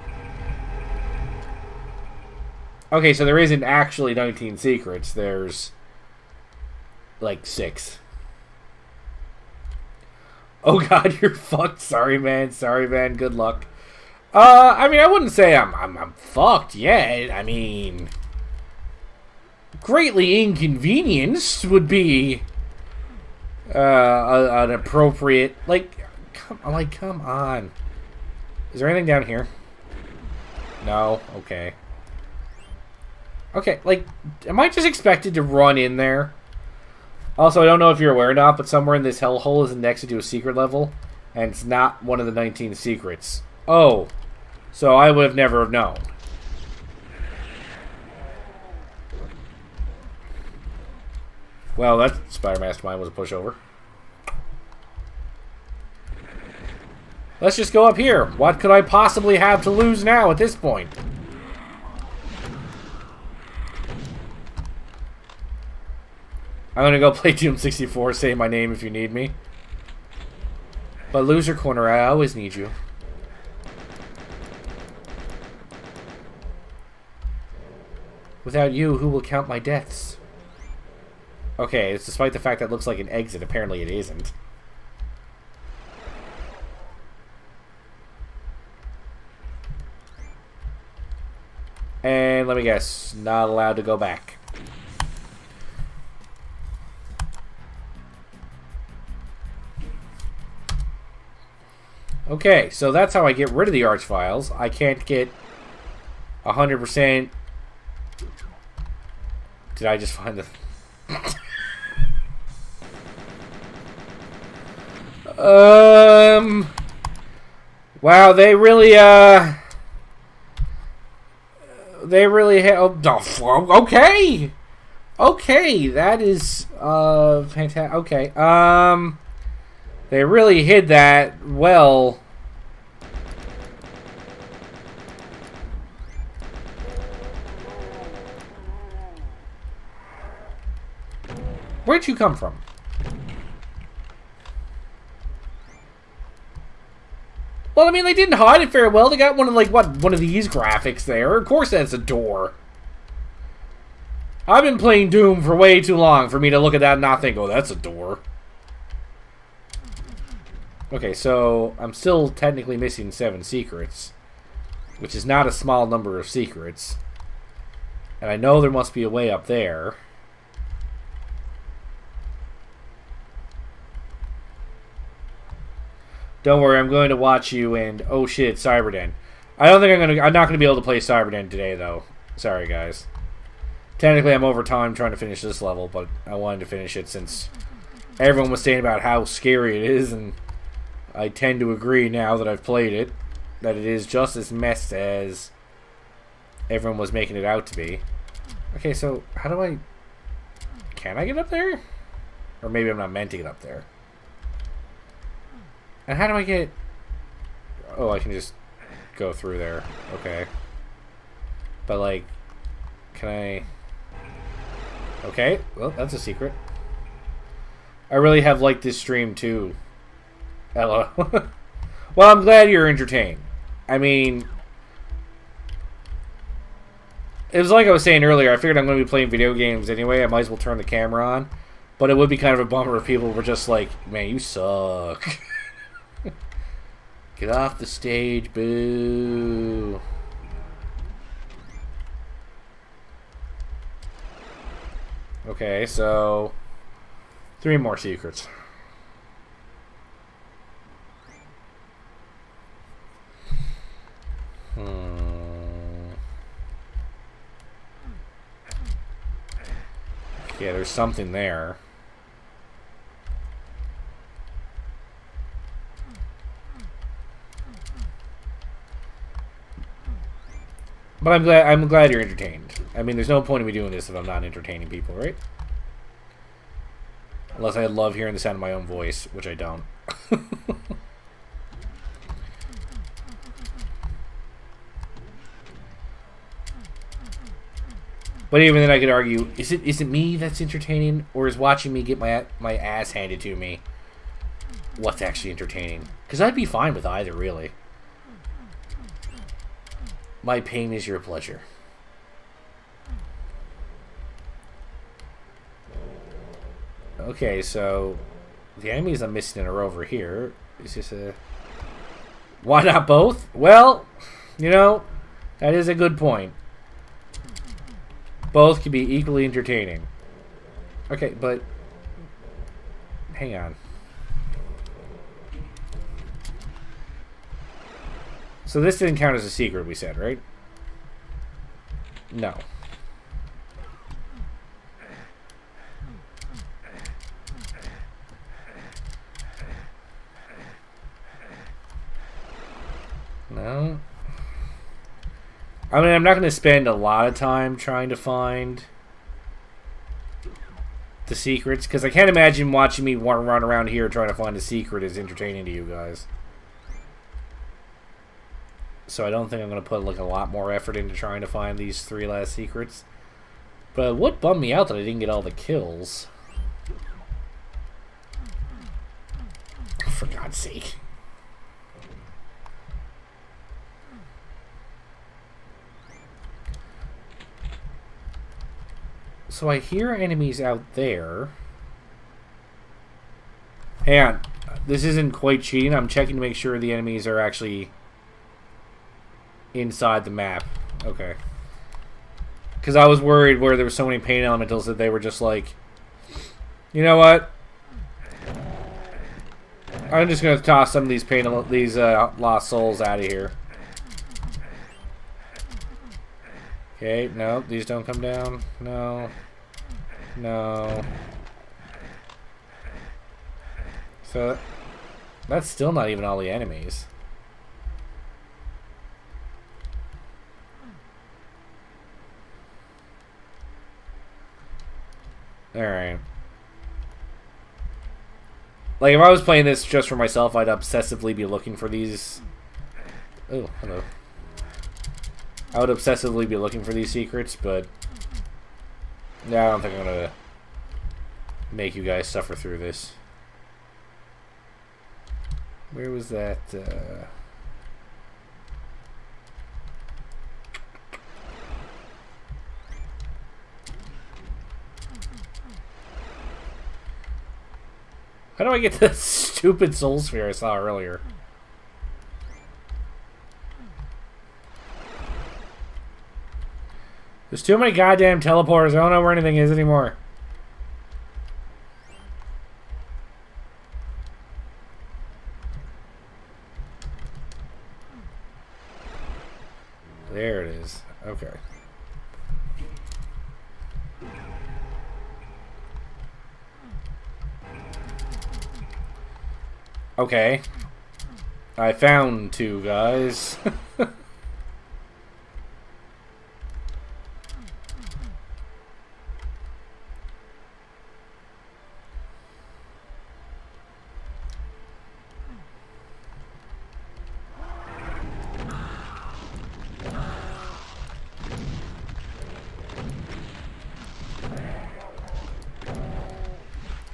Okay, so there isn't actually 19 secrets. There's, like, 6. Oh god, you're fucked. Sorry, man. Sorry, man. Good luck. I mean, I wouldn't say I'm fucked yet. I mean... Greatly inconvenienced would be... an appropriate... Come on. Is there anything down here? No? Okay. Okay, like, am I just expected to run in there? Also, I don't know if you're aware or not, but somewhere in this hellhole is indexed to a secret level, and it's not one of the 19 secrets. Oh, so I would have never have known. Well, that Spider Mastermind was a pushover. Let's just go up here. What could I possibly have to lose now at this point? I'm gonna go play Doom 64, say my name if you need me. But loser corner, I always need you. Without you, who will count my deaths? Okay, it's despite the fact that it looks like an exit, apparently it isn't. And let me guess, not allowed to go back. Okay, so that's how I get rid of the archviles. I can't get 100%. Did I just find the... Wow, they really okay! Okay, that is, fantastic. Okay, they really hid that well. Where'd you come from? Well, I mean, they didn't hide it very well. They got one of, like, one of these graphics there. Of course that's a door. I've been playing Doom for way too long for me to look at that and not think, oh, that's a door. Okay, so I'm still technically missing 7 secrets. which is not a small number of secrets. And I know there must be a way up there. Don't worry, I'm going to watch you and... Oh shit, Cyberden. I'm not gonna be able to play Cyberden today, though. Sorry, guys. Technically, I'm over time trying to finish this level, but I wanted to finish it since everyone was saying about how scary it is, and I tend to agree now that I've played it, that it is just as messed as everyone was making it out to be. Okay, so how do I... Can I get up there? Or maybe I'm not meant to get up there. And how do I get... Oh, I can just go through there. Okay. But, like, can I... Okay, well, that's a secret. I really have liked this stream, too. Hello. Well, I'm glad you're entertained. I mean... It was like I was saying earlier, I figured I'm going to be playing video games anyway. I might as well turn the camera on. But it would be kind of a bummer if people were just like, man, you suck. Get off the stage, boo. Okay, so 3 more secrets. Yeah, there's something there. But I'm glad you're entertained. I mean, there's no point in me doing this if I'm not entertaining people, right? Unless I love hearing the sound of my own voice, which I don't. But even then I could argue, is it me that's entertaining, or is watching me get my ass handed to me what's actually entertaining? Because I'd be fine with either, really. My pain is your pleasure. Okay, so the enemies I'm missing are over here. Is this a... Why not both? Well, you know, that is a good point. Both can be equally entertaining. Okay, but... Hang on. So this didn't count as a secret, we said, right? No. No. I mean, I'm not going to spend a lot of time trying to find the secrets, because I can't imagine watching me run around here trying to find a secret is entertaining to you guys. So I don't think I'm going to put like a lot more effort into trying to find these 3 last secrets. But it would bum me out that I didn't get all the kills. For God's sake. So I hear enemies out there. Hang on. This isn't quite cheating. I'm checking to make sure the enemies are actually inside the map. Okay. Because I was worried where there were so many pain elementals that they were just like, you know what? I'm just going to toss some of these lost souls out of here. Okay, no, these don't come down. No. No. So, that's still not even all the enemies. Alright. Like, if I was playing this just for myself, I'd obsessively be looking for these... Oh, hello. I would obsessively be looking for these secrets, but... Yeah, I don't think I'm gonna make you guys suffer through this. Where was that, How do I get the stupid soul sphere I saw earlier? There's too many goddamn teleporters. I don't know where anything is anymore. There it is. Okay. Okay. I found two guys.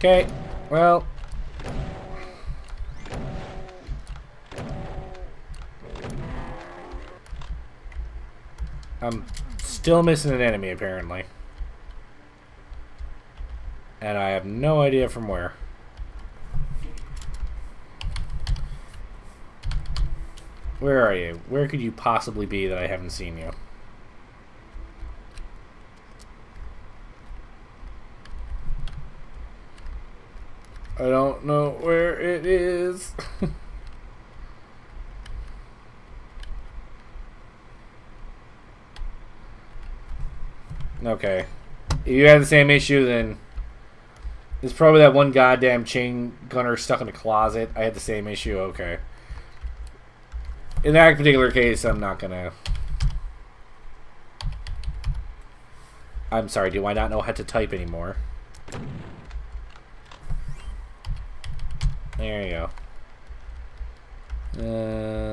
Okay, well. I'm still missing an enemy, apparently. And I have no idea from where. Where are you? Where could you possibly be that I haven't seen you? I don't know where it is. Okay. If you have the same issue, then it's probably that one goddamn chain gunner stuck in a closet. I had the same issue. Okay. In that particular case, I'm not gonna... I'm sorry, do I not know how to type anymore? There you go.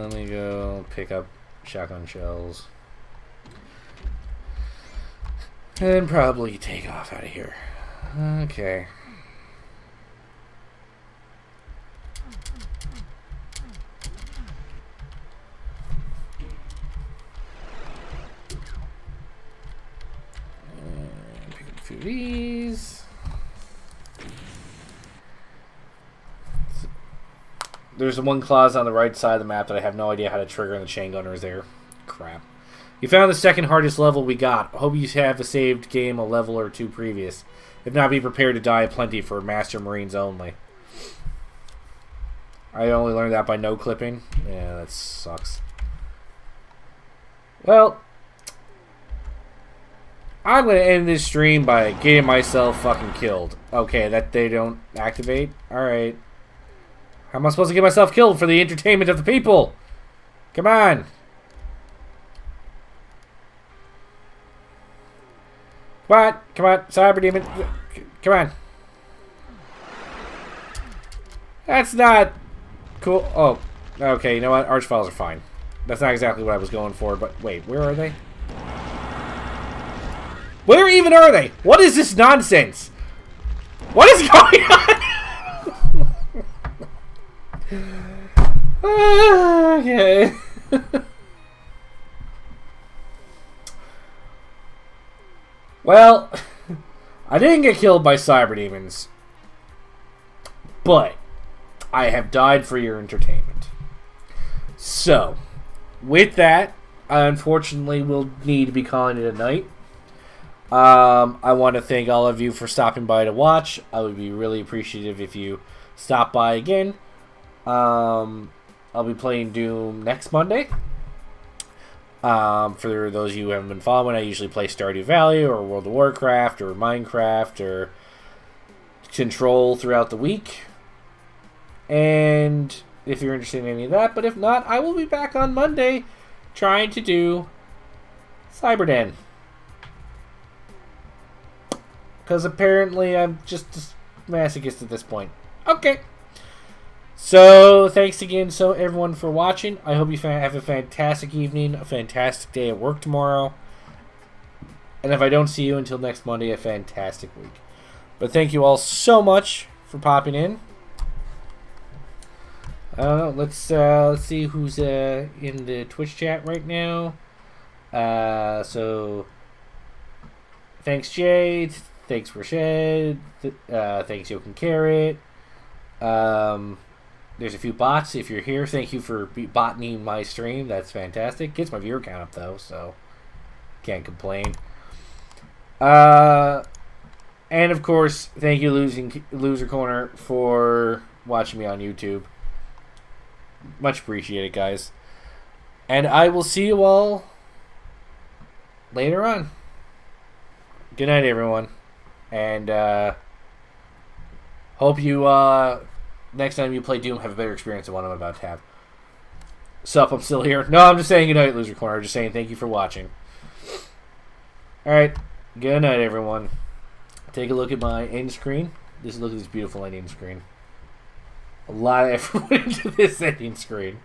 Let me go pick up shotgun shells. And probably take off out of here. Okay. And pick up a few of these. There's one closet on the right side of the map that I have no idea how to trigger, and the chain gunner is there. Crap. You found the second hardest level we got. Hope you have a saved game a level or two previous. If not, be prepared to die plenty for Master Marines only. I only learned that by no clipping. Yeah, that sucks. Well, I'm going to end this stream by getting myself fucking killed. Okay, that they don't activate? Alright. How am I supposed to get myself killed for the entertainment of the people? Come on. Come on. Come on. Cyber Demon. Come on. That's not cool. Oh. Okay, you know what? Archviles are fine. That's not exactly what I was going for, but wait, where are they? Where even are they? What is this nonsense? What is going on? Okay. Well, I didn't get killed by cyber demons, but I have died for your entertainment. So, with that, I unfortunately will need to be calling it a night. I want to thank all of you for stopping by to watch. I would be really appreciative if you stop by again. I'll be playing Doom next Monday. For those of you who haven't been following, I usually play Stardew Valley or World of Warcraft or Minecraft or Control throughout the week. And if you're interested in any of that, but if not, I will be back on Monday trying to do Cyberden. Because apparently I'm just a masochist at this point. Okay. So, thanks again, everyone, for watching. I hope you have a fantastic evening, a fantastic day at work tomorrow. And if I don't see you until next Monday, a fantastic week. But thank you all so much for popping in. I don't know, let's see who's in the Twitch chat right now. So, thanks, Jade. Thanks, Rashed. Thanks, Yoke and Carrot. There's a few bots. If you're here, thank you for botting my stream. That's fantastic. Gets my viewer count up, though, so can't complain. And of course, thank you, Loser Corner, for watching me on YouTube. Much appreciated, guys. And I will see you all later on. Good night, everyone. And hope you, next time you play Doom, have a better experience than what I'm about to have. Sup, I'm still here. No, I'm just saying good night, Loser Corner. I'm just saying thank you for watching. Alright, good night, everyone. Take a look at my end screen. Just look at this beautiful ending screen. A lot of effort went into this ending screen.